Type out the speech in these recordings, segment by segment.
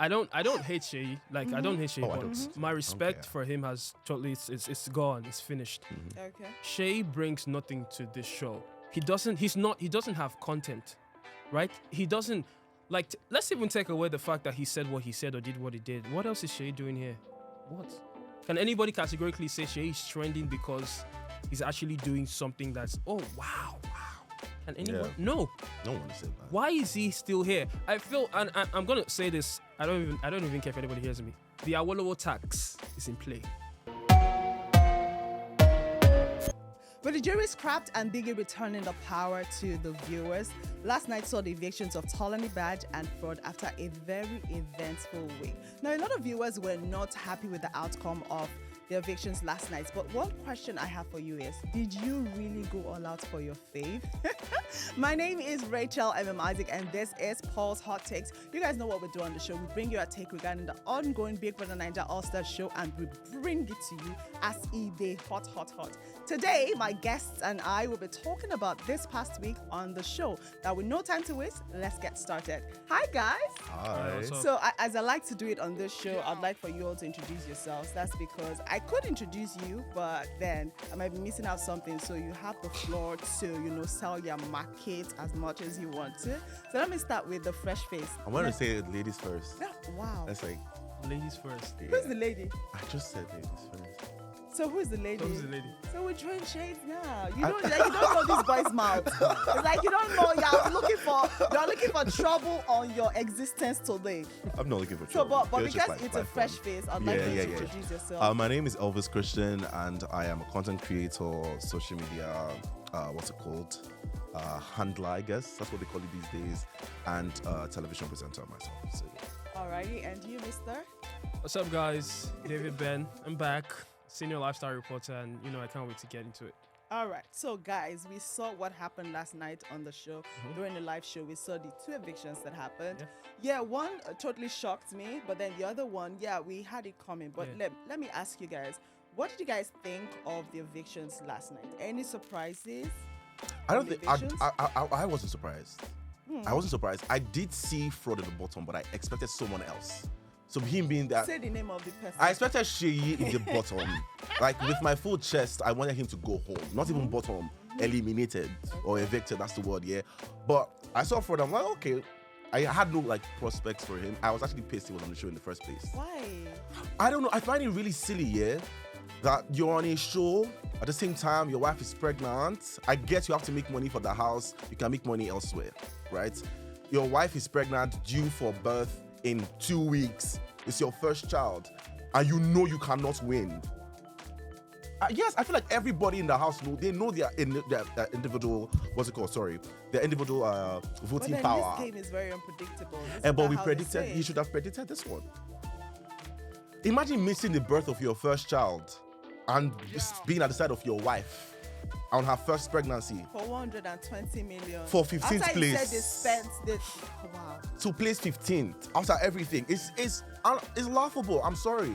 don't hate Seyi. Like I don't hate Seyi, but my respect for him has totally it's gone. It's finished. Okay. Seyi brings nothing to this show. He doesn't have content, right? He doesn't let's even take away the fact that he said what he said or did what he did. What else is Seyi doing here? What? Can anybody categorically say Seyi is trending because he's actually doing something that's wow? Can anyone? No. No one said that. Why is he still here? I feel, and I'm gonna say this. I don't even care if anybody hears me. The Awolowo tax is in play. With the jury scrapped and Biggie returning the power to the viewers, last night saw the evictions of Tolani Badge and Fraud after a very eventful week. Now, a lot of viewers were not happy with the outcome of the evictions last night, but one question I have for you is, did you really go all out for your fave? My name is Rachel Isaac, and this is Paul's Hot Takes. You guys know what we do on the show. We bring you a take regarding the ongoing BBNaija All Stars show, and we bring it to you as a hot. Today, my guests and I will be talking about this past week on the show. Now, with no time to waste, let's get started. Hi, guys. Hi. So, as I like to do it on this show, I'd like for you all to introduce yourselves. That's because I could introduce you, but then I might be missing out something. So you have the floor to, sell your market as much as you want to. So let me start with the fresh face. I want to say ladies first. Wow. That's like Ladies first. yeah. Who's the lady? I just said ladies first. So who's the lady? So we're throwing shades now. You don't know this boy's mouth. It's like you don't know you're looking for trouble on your existence today. I'm not looking for So trouble. but It's because just it's a fresh face, I'd like you to introduce yourself. My name is Elvis Christian, and I am a content creator, social media, handler, I guess. That's what they call it these days, and television presenter myself. So yeah. Alrighty, and you, mister? What's up, guys? David Ben. I'm back. Senior lifestyle reporter, and I can't wait to get into it. All right, so guys, we saw what happened last night on the show. During the live show, we saw the two evictions that happened. Yeah, one totally shocked me, but then the other one, we had it coming. But let me ask you guys, what did you guys think of the evictions last night? Any surprises? I don't think I wasn't surprised. I wasn't surprised. I did see Fraud at the bottom, but I expected someone else. So him being that, say the name of the person. I expected Seyi in the bottom. Like with my full chest, I wanted him to go home. Not even bottom, eliminated or evicted. That's the word, yeah. But I saw Fraud. I'm like, okay. I had no prospects for him. I was actually pissed he was on the show in the first place. Why? I don't know. I find it really silly, yeah, that you're on a show. At the same time, your wife is pregnant. I guess you have to make money for the house. You can make money elsewhere, right? Your wife is pregnant, due for birth in 2 weeks. It's your first child, and you cannot win. Yes, I feel like everybody in the house they know their individual, their individual voting power. This game is very unpredictable. But we predicted, you should have predicted this one. Imagine missing the birth of your first child and being at the side of your wife on her first pregnancy. For 120 million. For 15th after place. You said they spent this. Wow. To place 15th after everything. It's laughable. I'm sorry.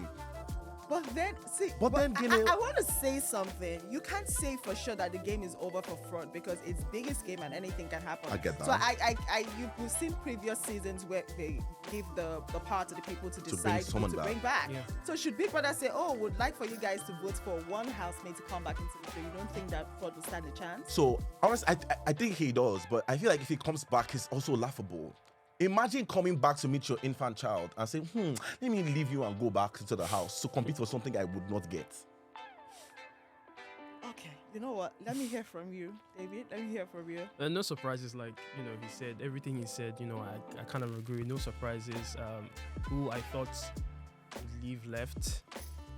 But then, see, I want to say something. You can't say for sure that the game is over for Fraud because it's biggest game and anything can happen. I get that. So you've seen previous seasons where they give the power to the people to decide who to bring back. Yeah. So should Big Brother say, would like for you guys to vote for one housemate to come back into the show? You don't think that Fraud will stand a chance? So, honestly, I think he does, but I feel like if he comes back, it's also laughable. Imagine coming back to meet your infant child and saying, let me leave you and go back into the house to compete for something I would not get. Okay, you know what? Let me hear from you, David. Let me hear from you. No surprises, he said. Everything he said, I kind of agree. No surprises. Who I thought would leave left.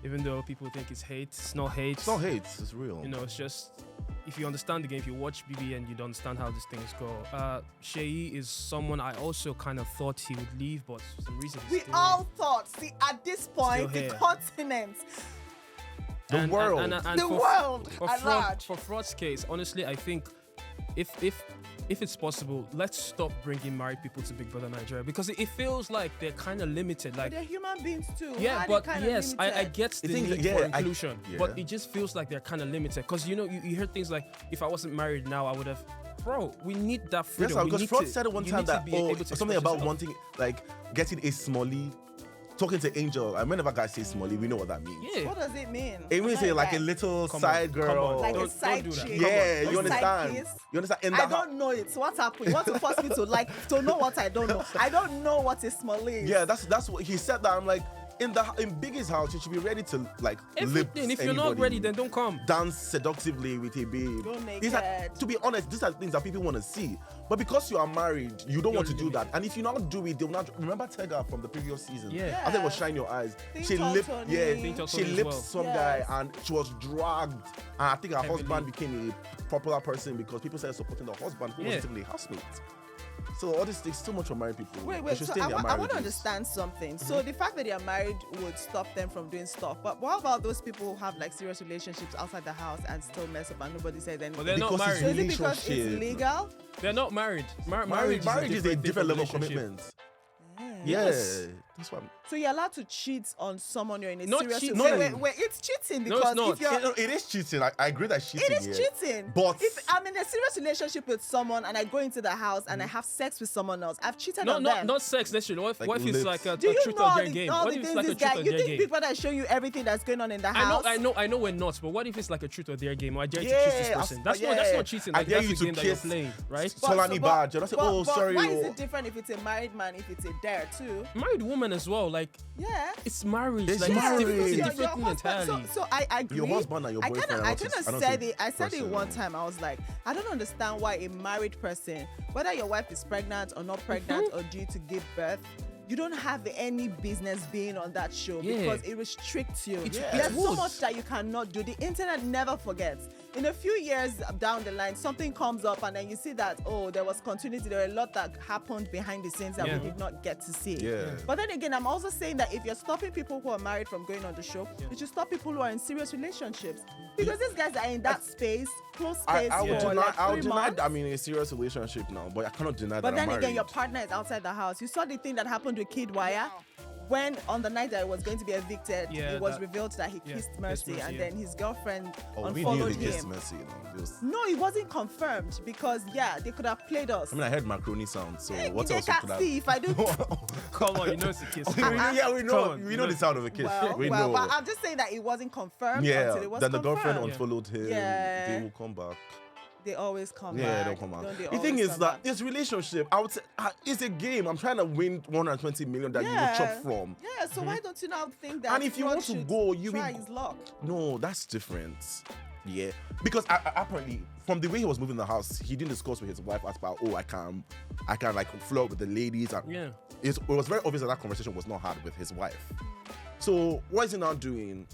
Even though people think it's hate, it's not hate. It's not hate, it's real. It's just, if you understand the game, if you watch BBN, you'd understand how these things go. Seyi is someone I also kind of thought he would leave, but for some reason we all thought. See, at this point, the continent, the world, the world at large. For Fraud's case, honestly, I think if it's possible, let's stop bringing married people to Big Brother Nigeria because it feels like they're kind of limited. Like they're human beings too. Yeah, but yes, I get the need for inclusion, yeah. but it just feels like they're kind of limited because you hear things like, if I wasn't married now, I would have bro, we need that Yes, freedom. sir, We because need Fraud to- said it one you time need to that be able to something express about yourself. wanting like getting a smally, talking to Angel. And whenever guys say smally, we know what that means. Yeah. What does it mean? It means I'm not like a guy. little Come on, side come on. girl. Like Don't- a side don't do that. chick. Come on. Yeah, A you side understand? kiss. You understand? In I the don't know it. What's happening? You want to force me to know what I don't know? I don't know what a small is. Yeah, that's what he said. That I'm like in Biggie's house, you should be ready to like Everything. lips If you're not anybody, ready, then don't come. dance seductively with a babe. Go These are, naked. to be honest, these are things that people want to see. But because you are married, you don't want to do that. And if you not do it, they'll not remember Tega from the previous season. Yeah. I think it was Shine Your Eyes. Think She Talk lipped, Tony. yeah, Think Talk she Tony as lipped well. some Yes. guy and she was dragged. And I think her Heavily. husband became a popular person because people started supporting the husband who Yeah. was simply a housemate. So all this takes too much for married people. Wait, They should so stay in their I want to marriages. understand something. Mm-hmm. So the fact that they are married would stop them from doing stuff. But what about those people who have like serious relationships outside the house and still mess up and nobody says anything? But they're not Because it's So married. is it because it's relationship. legal? They're not married. Marriage is a different level of relationship. commitment. Yes. Yeah, that's what. So you're allowed to cheat on someone you're in a Not serious cheating. wait, it's cheating No, it's because not. if you're It is cheating. I agree that cheating. it is yeah. cheating. But if I'm in a serious relationship with someone and I go into the house and I have sex with someone else, I've cheated No, on them. not sex necessarily. What, Like what if it's lips. like a Do you truth know or all dare the, game? all What the if it's things like a this truth guy? or You dare think game? Big Brother show you everything that's going on in the house? I know when not, but what if it's like a truth or dare game? Or I dare to Yeah, kiss this person. That's not cheating. I Like, dare that's you the to game that you're kiss playing, right? Solani Badge. I say, oh, sorry. Why is oh. it different if it's a married man, if it's a dare too? Married woman as well. Like Yeah. it's marriage. It's Like marriage. it's Your- a different thing entirely. So I agree. Your husband and your boyfriend are I not kind just- are of not said the it. I said it person. one time. I was like, I don't understand why a married person, whether your wife is pregnant or not pregnant or due to give birth, you don't have any business being on that show Yeah. because it restricts you. It There's so would. much that you cannot do. The internet never forgets. In a few years down the line, something comes up and then you see that, oh, there was continuity. There were a lot that happened behind the scenes that Yeah. we did not get to see. Yeah. But then again, I'm also saying that if you're stopping people who are married from going on the show, you should stop people who are in serious relationships. Because these guys are in that space, close space I would for deny. like I 3 would deny. months. I'm in a serious relationship now, but I cannot deny But that then I'm married. again, your partner is outside the house. You saw the thing that happened with Kid Wire. When on the night that he was going to be evicted, Yeah, it was that- revealed that he yeah, kissed kissed Mercy, Mercy, and yeah. then his girlfriend we knew unfollowed they kissed him. Messi. It was, No, it wasn't confirmed because they could have played us. I mean, I heard macaroni sound. So what they else can't could I? see if I do. Come on, you know it's a kiss. Yeah, we Come know. on, We know the sound of a kiss. well, we well, know. but I'm just saying that it wasn't confirmed Yeah. until it was Then the confirmed. girlfriend unfollowed him. Yeah. They will come back. They always come Yeah, back. they'll come back. Don't they The thing always is come that back? this relationship, I would say, it's a game. I'm trying to win 120 million that you will chop from. Yeah, so why don't you now think that? And if you Rod want to should go, you try will- his luck. No, that's different. Yeah, because apparently from the way he was moving the house, he didn't discuss with his wife as about, oh, I can like flirt with the ladies. And Yeah. it was very obvious that conversation was not had with his wife. So what is he now doing?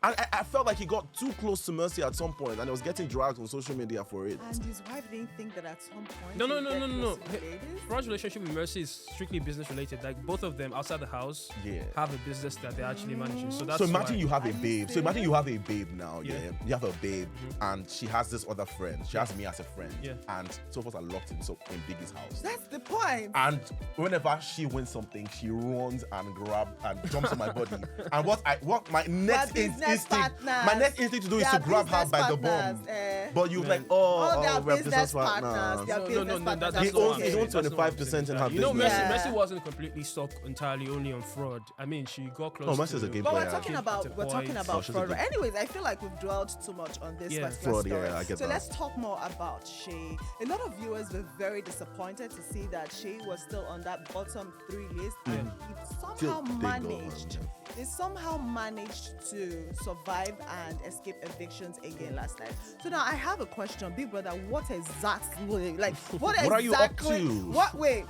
I felt like he got too close to Mercy at some point, and he was getting dragged on social media for it. And his wife didn't think that at some point. No. he'd get close to the ladies? Fraud's relationship with Mercy is strictly business related. Like both of them outside the house Yeah. have a business that they're actually managing. So that's So imagine why. you have a Are you babe. So imagine serious? you have a babe now. Yeah, Yeah. you have a babe, and she has this other friend. She has me as a friend. Yeah. And so forth are locked in Biggie's house. That's the point. And whenever she wins something, she runs and grabs and jumps on my body. And what my next business instinct, partners. my next instinct to do is They to are grab her business by the partners, bum. eh. But you Man. like, Oh, they are we're business partners. They are No, business no, partners. that's He not what owns- I'm he saying. owns That's not what I'm 25% saying. in her You know, business. Yeah. Messi wasn't completely stuck entirely only on fraud. I mean, she got close. Oh, Messi's to a game But player. we're talking Yeah. about Oh, she's a fraud. good- Anyways, I feel like we've dwelled too much on this Yeah. particular Fraud, story. yeah, I get so that. let's talk more about Seyi. A lot of viewers were very disappointed to see that Seyi was still on that bottom 3 list, and he somehow Still big managed. on, They somehow managed to survive and escape evictions again last night. So now I have a question, Big Brother. What exactly? Like what What are you up exactly? to? What? Wait,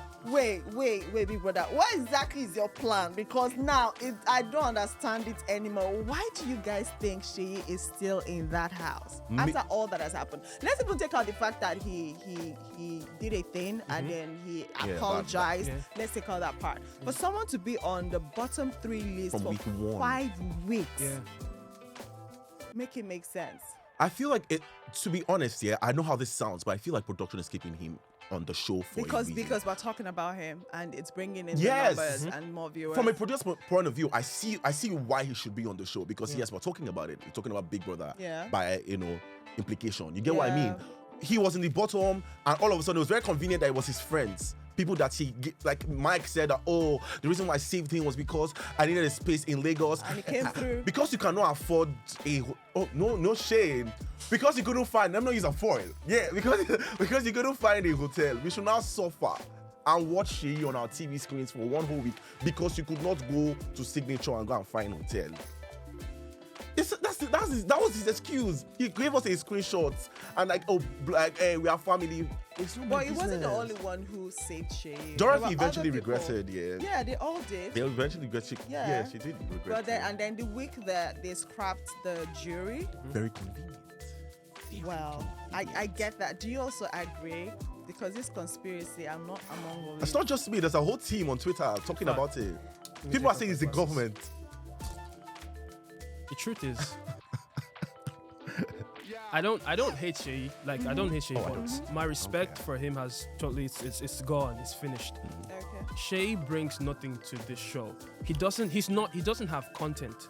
Big Brother. What exactly is your plan? Because now I don't understand it anymore. Why do you guys think Seyi is still in that house after all that has happened? Let's even take out the fact that he did a thing and then he Yeah, apologized. yeah. Let's take out that part. For someone to be on the bottom 3 list From for week 1. 5 weeks, Yeah. make it make sense. I feel like it. To be honest, yeah, I know how this sounds, but I feel like production is keeping him on the show for a reason. Because we're talking about him and it's bringing in Yes. the numbers and more viewers. From a producer's point of view, I see why he should be on the show because yes, we're talking about it. We're talking about Big Brother Yeah. by implication. You get what I mean? he was in the bottom, and all of a sudden it was very convenient that it was his friends. People that like Mike said that, oh, the reason why I saved him was because I needed a space in Lagos. And he came through. Because you cannot afford no shame. Because you couldn't find, let me not use a foil. Yeah, because you couldn't find a hotel. We should now suffer and watch Seyi on our TV screens for one whole week because you could not go to Signature and go and find a hotel. That was his excuse. He gave us a screenshot and we are family. But he wasn't the only one who saved Seyi. Dorothy eventually regretted, Yeah, they all did. They eventually regretted. Yeah, she did regret. But then the week that they scrapped the jury. Very convenient. Well, I get that. Do you also agree? Because this conspiracy, I'm not among all. It's not just me. There's a whole team on Twitter talking about it. People are saying it's the government. The truth is, I don't hate Seyi. Like I don't hate Seyi, but my respect for him has totally it's gone. It's finished. Okay. Seyi brings nothing to this show. He doesn't have content,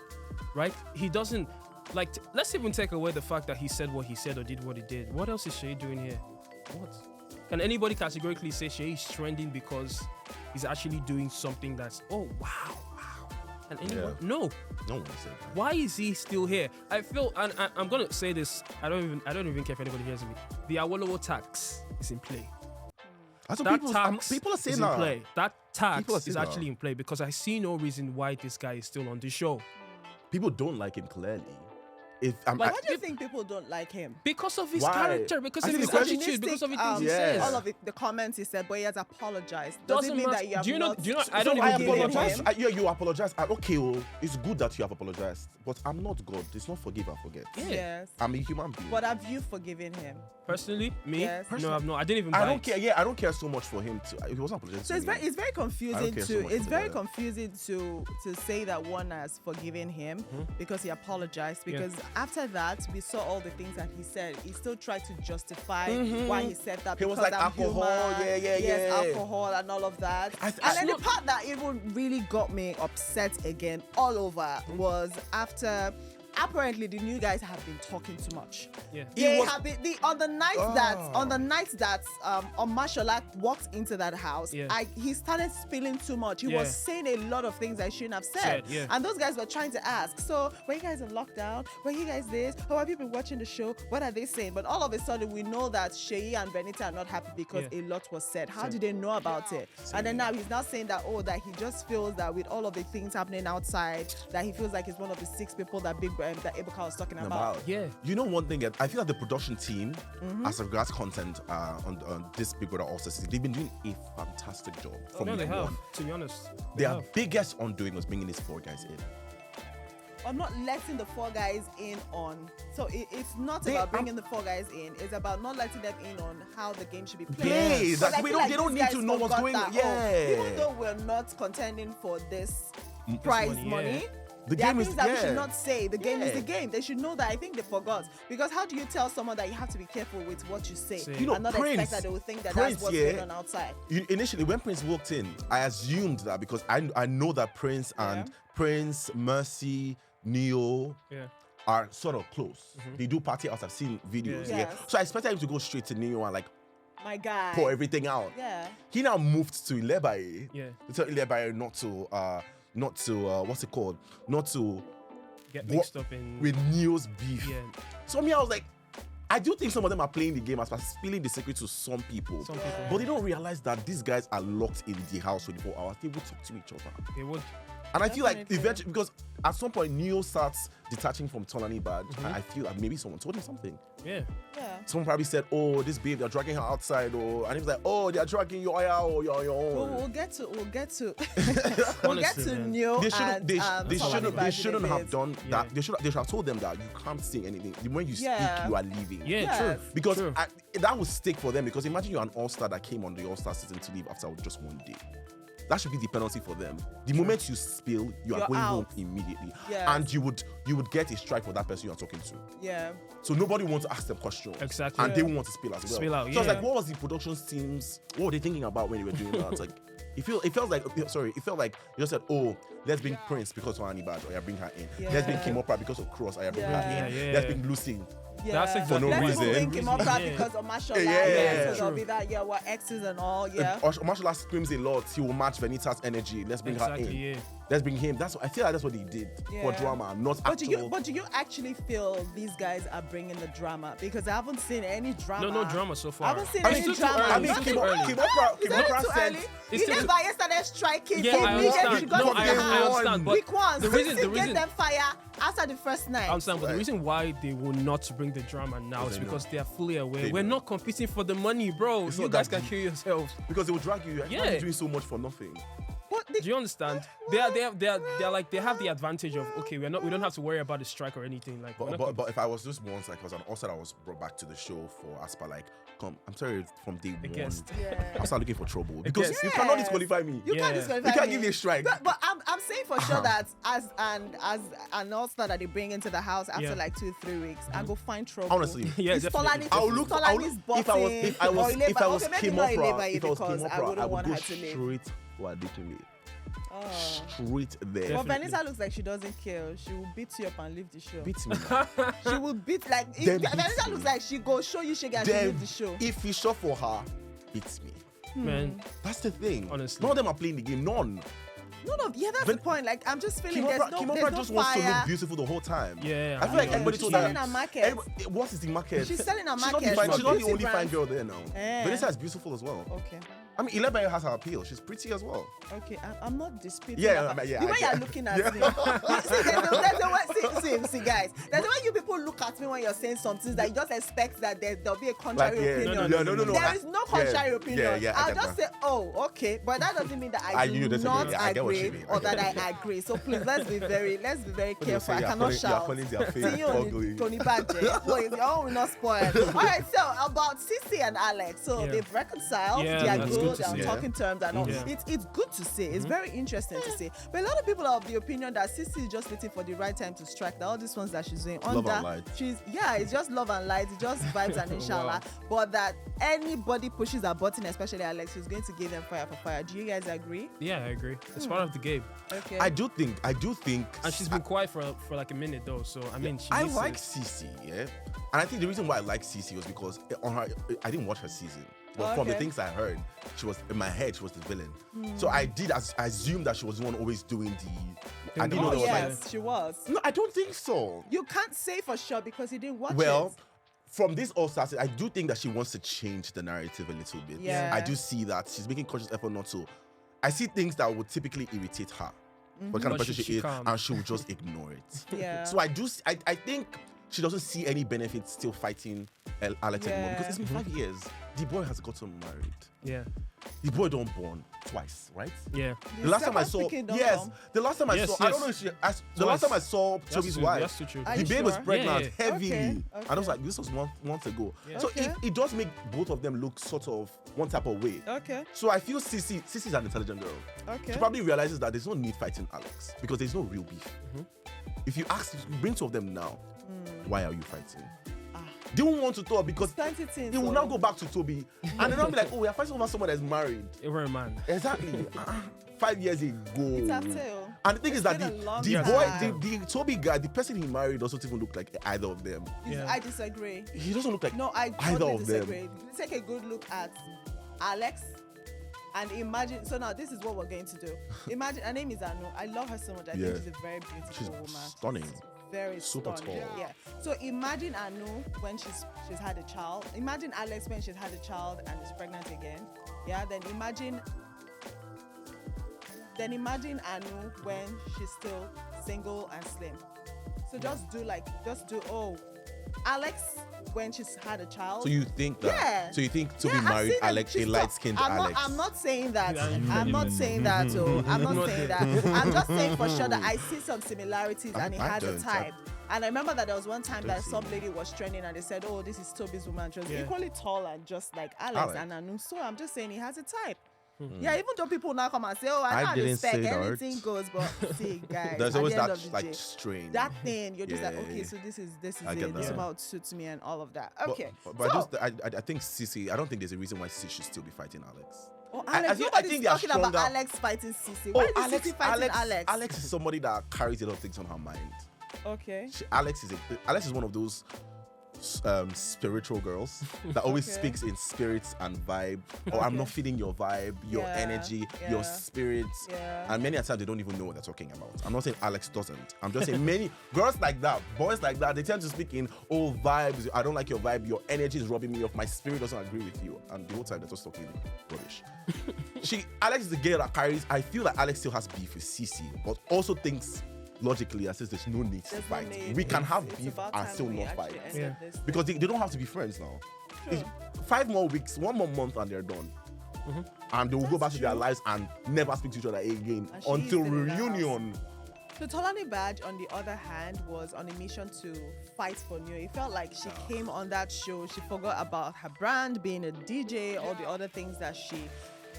right? He doesn't like. Let's even take away the fact that he said what he said or did what he did. What else is Seyi doing here? What? Can anybody categorically say Seyi is trending because he's actually doing something that's wow? And anyone? Yeah. No one said that. Why is he still here? I feel, and I'm gonna say this. I don't even care if anybody hears me. The Awolowo tax is in play. That's what That tax people are saying is that. in play. That tax People are is saying actually in play because I see no reason why this guy is still on the show. People don't like him clearly. Why do you think people don't like him? Because of his Why? character, because I of think his the question- attitude, because of the things he yeah. says. All of the comments he said, but he has apologized. Doesn't mean that you have do you know? I So don't I even believe apologize. him. You apologize. Okay, it's good that you have apologized, but I'm not God. It's not forgive and forget. Yeah. Yes. I'm a human being. But have you forgiven him? Personally, me, Yes. no, I've not. I didn't even. I buy don't it. care. Yeah, I don't care so much for him. He wasn't apologizing. So to me. it's very confusing care so to much it's for very that. confusing to say that one has forgiven him because he apologized. Because after that we saw all the things that he said. He still tried to justify why he said that. He was because like, I'm alcohol, human, yeah. alcohol and all of that. And then the part that even really got me upset again all over was after. Apparently, the new guys have been talking too much. Yeah. They have been on the night that Omashola walked into that house. Yeah. He started spilling too much. He was saying a lot of things I shouldn't have said. Yeah. And those guys were trying to ask, so were you guys in lockdown? Were you guys this? Or have you been watching the show? What are they saying? But all of a sudden, we know that Seyi and Benita are not happy because a lot was said. How did they know about it? And then now he's now saying that that he just feels that with all of the things happening outside, that he feels like he's one of the 6 people that that Ebuka was talking about. Yeah. You know one thing, I feel like the production team, as regards content on this Big Brother All Stars season, they've been doing a fantastic job. From No, they week have. one. To be honest, Their biggest undoing was bringing these 4 guys in. I'm not letting the 4 guys in on. So it's not about bringing the 4 guys in. It's about not letting them in on how the game should be played. Please, But like, I feel like they don't these need to guys know what's forgot going on. that, Yeah. even though we're not contending for this prize money. The There are game is things that we should not say. The game is Yeah. the game. They should know that. I think they forgot. Because how do you tell someone that you have to be careful with what you say You know, and not Prince- expect that they will think that Prince, that's what's yeah. going on outside? Initially, when Prince walked in, I assumed that because I know that Prince and Prince, Mercy, Neo are sort of close. They do party outs. I've seen videos. Yeah. Yeah. Yes. So I expected him to go straight to Neo and My guy. pour everything out. Yeah. He now moved to Ilebaye. Yeah. To tell Ilebaye not to what's it called? Not to get mixed up in with Neo's beef. Yeah. So me, I was like, I do think some of them are playing the game as spilling the secret to some people. Some people. But they don't realize that these guys are locked in the house 24 hours. They will talk to each other. They would. And I feel like Definitely. eventually, because at some point Neo starts detaching from Tolani Badge, and I feel like maybe someone told him something. Yeah. Yeah. Someone probably said, "Oh, this babe, they're dragging her outside," and he was like, "Oh, they're dragging you out, or you're on your own." We'll get to we'll get to Honestly, man. Neo They shouldn't. and They Tolani shouldn't Badge have done bit. that. They should have told them that you can't say anything. When you speak, Yeah. you are leaving. Yeah, Yes. true. Because True. that would stick for them. Because imagine you're an all-star that came on the all-star season to leave after just 1 day. That should be the penalty for them. The moment you spill, you are You're going home out. immediately, Yes. and you would get a strike for that person you are talking to. Yeah. So nobody wants to ask them questions. Exactly. And they won't want to spill as well. Spill out, So I was yeah. like, what was the production teams? What were they thinking about when they were doing that? Like, it felt like you just said, oh, let's bring Prince because of Annie Bad, or you bring her in. Let's bring Yeah. Kimopra because of Cross, or you bring Yeah. her in. Yeah. Let's bring Lucy. That's exactly For no Let's reason. people link him up that Yeah. because of Mashallah. Yeah. So they'll True. be that, yeah, we're exes and all, yeah. Mashallah screams a lot. He will match Venita's energy. Let's bring her in. Exactly, yeah. Let's bring him. I feel like that's what they did for Yeah. drama, not But actual. do you actually feel these guys are bringing the drama? Because I haven't seen any drama. No drama so far. I haven't seen It's any still too drama. early. I mean, It's still too early. Is it too said. early? It's still- Ilebaye started striking. Yeah, so I immediately understand. she got No, into I the house. understand. But Week one, the reason, Sissy gave them fire after the first night. I understand, but the Right. reason why they will not bring the drama now is they know. because they are fully aware. They We're know. not competing for the money, bro. It's You not guys that can deep. kill yourselves. Because they will drag you. Yeah. You're doing so much for nothing. What Do you understand? They have the advantage of, okay, we don't have to worry about the strike or anything. Like, we're not But if I was just once, like, was an author that was brought back to the show for Aspa, like, come, I'm sorry, from day one, guest. I'll start looking for trouble because guest. you cannot Yes. disqualify me. You Yeah. can't disqualify You can't me. give me a strike. But I'm saying for sure that as an all-star that they bring into the house after Yeah. like 2-3 weeks, I go find trouble. Honestly. Yeah, It's definitely. I'll look. Tolani's If I was, if I was, button, if I was okay, maybe Kim not Opera, Ilebaye if I was Kim because I Opera, wouldn't I would want go her to leave. straight for addiction. Oh. Straight there. But Definitely. Vanessa looks like she doesn't kill. She will beat you up and leave the show. Beat me. Man. She will beat like Then beat Vanessa me. looks like she go show you she can Then, leave the show. if you shot for her, beats me. Man, That's the thing. Honestly. None of them are playing the game. None. No, that's Ven- the point. Like I'm just feeling Kim there's Opera, no, Kim there's Opera no just wants to fire. look beautiful the whole time. Yeah, I feel like yeah. everybody She's told selling her. her market. What is the market? She's selling her She's not market. the, fine, She's she's not the beauty only fine brand. girl there now. Eh. Vanessa is beautiful as well. Okay. I mean, Ilebaye has her appeal. She's pretty as well. Okay, I'm not disputing. Yeah, that. yeah, The way I you're get- looking at me. See, there's a way, see, guys. There's a way you people look at me when you're saying something that you just expect that there'll be a contrary opinion. no. There is no contrary opinion. Yeah, I I'll get just that. say, oh, okay, but that doesn't mean that I you do disagree. not Yeah, I get what you agree mean. or that I agree. So please, let's be very careful. I cannot shout. See you on Tony Badger. Wait, your own will not spoil. All right, so about Sissy and Alex. So Yeah. they've reconciled. Yeah, They are that's good good. to They're on see. talking terms and all. Yeah. It's good to see. It's very interesting to see. But a lot of people are of the opinion that Sissy is just waiting for the right time to strike. That all these ones that she's doing Love under, and light. it's just love and light. It's just vibes and inshallah. But that anybody pushes a button, especially Alex, she's going to give them fire for fire. Do you guys agree? Yeah, I agree. It's part of the game. Okay. I do think. And she's been quiet for like a minute though, so I mean, I needs like to- Cece, yeah, and I think the reason why I like Cece was because on her, I didn't watch her season, but from the Okay. things I heard, she was in my head, she was the villain. So I did assume that she was the one always doing the. I didn't know Oh there was yes, she was. like. No, I don't think so. You can't say for sure because you didn't watch Well, it. from this All Stars, I do think that she wants to change the narrative a little bit. Yeah. I do see that she's making conscious effort not to. I see things that would typically irritate her, what kind of But person she she is, calm. and she will just ignore it. Yeah. So I do. I think she doesn't see any benefit still fighting Alex anymore because it's been 5 years. The boy has gotten married. Yeah, The boy don't born twice, right? yeah. The last time I saw, second don't yes, come. the last time I Yes, saw, I yes. don't know if the Twice. last time I saw That's Toby's true, wife, that's too true. Are the you babe was sure? pregnant Yeah, heavily, Okay, and I was like, this was months ago. Yeah. So Okay. it does make both of them look sort of one type of way. Okay. So I feel Cece's an intelligent girl. Okay. She probably realizes that there's no need fighting Alex because there's no real beef. If you bring two of them now, why are you fighting? They won't want to talk because Plenty things. they will so- now go back to Toby and they'll not be like, oh, we are fighting over someone that's married. We're a man. Exactly. 5 years ago. It's a tale. And the thing is that been a long the time. boy, the Toby guy, the person he married doesn't even look like either of them. Yeah. I disagree. He doesn't look like No, I either totally of them. disagree. Take a good look at Alex and imagine. So now this is what we're going to do. Imagine her name is Anu. I love her so much. I Yeah. think she's a very beautiful She's woman. stunning. She's very Super stunning. tall. Yeah. So imagine Anu when she's had a child. Imagine Alex when she's had a child and is pregnant again. Yeah. Then imagine Anu when she's still single and slim. So just do Alex when she's had a child. So you think that? Yeah. So you think Toby I've married seen them. Alex, a She's light-skinned Alex? I'm not saying that. Yeah, I'm not saying that. Oh, I'm not saying that. I'm just saying for sure that I see some similarities and he I has a don't. type. And I remember that there was one time Don't that see some it. lady was trending and they said, oh, this is Toby's woman. She was Yeah. equally tall and just like Alex Alex. and Anu. So I'm just saying he has a type. Yeah, even though people now come and say, oh, I I don't didn't respect say that. anything goes, but see, guys, There's at always the end that of the like day, strain. that thing, you're just like, Yeah. okay, so this is I it. get This is that. how it suits me and all of that. But- Okay. But, so, I think Cece, I don't think there's a reason why Cece should still be fighting Alex. oh, I Alex, think- I nobody's think they are talking about stronger. Alex fighting Sissy. Why is Sissy fighting Alex? Alex is somebody that carries a lot of things on her mind. Okay. Alex is one of those spiritual girls that always Okay. speaks in spirits and vibe. Or I'm not feeling your vibe, your Yeah, energy, yeah. your spirits. Yeah. And many a times they don't even know what they're talking about. I'm not saying Alex doesn't. I'm just saying many girls like that, boys like that, they tend to speak in vibes. I don't like your vibe. Your energy is rubbing me off. My spirit doesn't agree with you. And the whole time they're just talking rubbish. Alex is the girl that carries. I feel like Alex still has beef with Cece, but also thinks logically and says there's no need to There's no fight. need. We can have It's beef about and time still we not actually fight. ended this thing. Because they don't have to be friends now. True. It's 5 more weeks, 1 more month, and they're done. And they will go back That's to their true. lives and never speak to each other again And she is until still in the reunion. So Tolani Badge, on the other hand, was on a mission to fight for New. It felt like she came on that show, she forgot about her brand, being a DJ, all the other things that she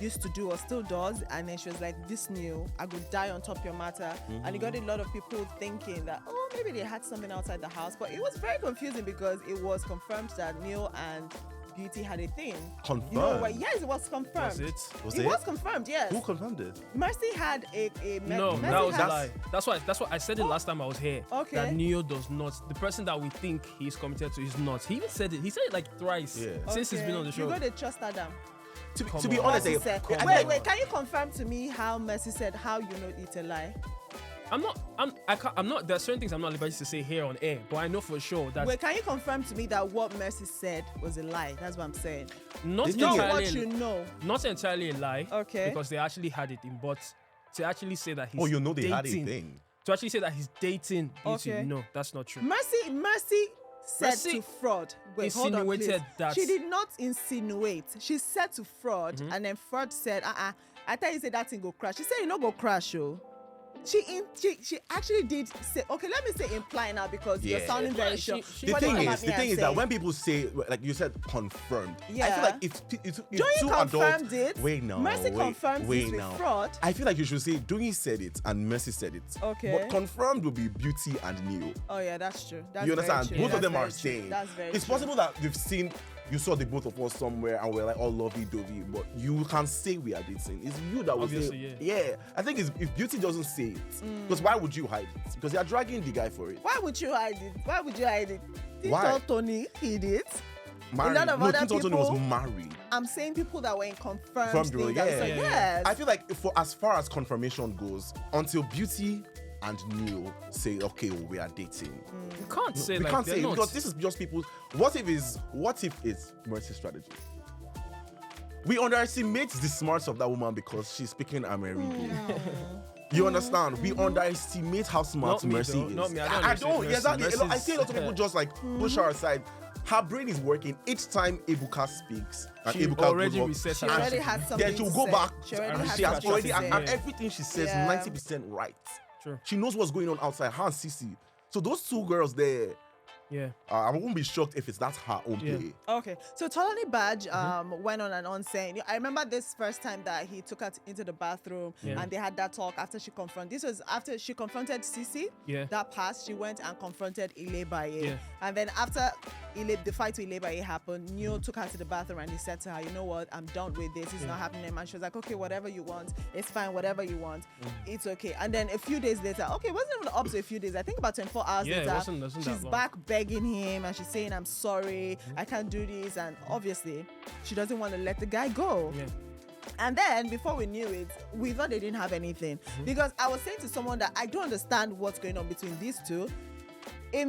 used to do or still does, and then she was like, this New, I could die on top your matter. And it got a lot of people thinking that, oh, maybe they had something outside the house, but it was very confusing because it was confirmed that Neil and Beauty had a thing. Confirmed? You know what? Yes, it was confirmed. Was it? Was It it? was confirmed, yes. Who confirmed it? Mercy had No, Mercy that was a has- lie. That's what I said it last time I was here. Okay. That Neo does not. The person that we think he's committed to is not. He even said it. He said it like thrice Yeah. since he's been on the You show. got to trust Adam. To Come be on. honest, Mercy I said, feel wait, like- can you confirm to me how Mercy said how you know it's a lie? I'm not. There are certain things I'm not liberty to say here on air, but I know for sure that Wait, can you confirm to me that what Mercy said was a lie? That's what I'm saying. not This thing Not is- entirely, what you know. not entirely a lie. Okay. Because they actually had it in, but to actually say that he's Oh, you know they had a dating, thing. To actually say that he's dating Beauty, Okay. no, that's not true. Mercy said Mercy to fraud. Wait, hold on, please. insinuated that- She did not insinuate. She said to fraud, and then fraud said, I thought you said that thing go crash. She said you not go crash, oh. She actually did say, okay, let me say imply now because you're Yeah. sounding very She- sure. she- The When thing you come is, at me and that say- when people say, like you said, confirmed. I Yeah. feel like if Joey two confirmed adults, it. Wait now, Mercy wait, confirmed wait it with now. fraud. I feel like you should say Joey said it and Mercy said it. Okay. But confirmed will be Beauty and Neil. Oh yeah, that's true. That's You very understand? true. Both of That's them very are true. staying. That's very It's true. possible that we've seen, you saw the both of us somewhere and we're like all lovey-dovey, but you can say we are dating. It's you that will say, Obviously, yeah. I think if Beauty doesn't say it, because why would you hide it? Because you're dragging the guy for it. Why would you hide it? Why would you hide it? Didn't Why? tell Tony hid it. Married. lot of No, other Tim Tony was people- married. I'm saying people that were in confirmed Confirmed role, things. that- yeah. so Yeah, yeah. yes. I feel like for as far as confirmation goes, until Beauty and Neil say, okay, well, we are dating. You can't say We like can't they're say it not. because this is just people. What if it's Mercy's strategy? We underestimate the smarts of that woman because she's speaking American. You understand? We underestimate how smart Not me, Mercy though. is. Not me. I don't I underestimate don't. Mercy. Exactly. I Mercy's- see a lot of people just like push her aside. Her brain is working each time Ebuka speaks. And She Ebuka already goes up, resets She her already strategy. had something then she'll to go say. back. She already and had she has something already, to say. and everything she says, Yeah. 90% right. True. She knows what's going on outside. Her and Sissy. So those two girls there, Yeah. I won't be shocked if it's that's her own Yeah. play. Okay, so Tolani Badge went on and on saying, I remember this first time that he took her into the bathroom Yeah. and they had that talk after she confronted. This was after she confronted Sisi. Yeah. That passed, she went and confronted Ilebaye. Yeah. And then after the fight with Ilebaye happened, Neo took her to the bathroom and he said to her, you know what, I'm done with this. It's not happening. And she was like, okay, whatever you want. It's fine, whatever you want. It's okay. And then a few days later, okay, it wasn't even up to a few days. I think about 24 hours Yeah, it later, wasn't that she's long. back begging him and she's saying, I'm sorry, I can't do this. And obviously, she doesn't want to let the guy go. Yeah. And then before we knew it, we thought they didn't have anything. Because I was saying to someone that I don't understand what's going on between these two. There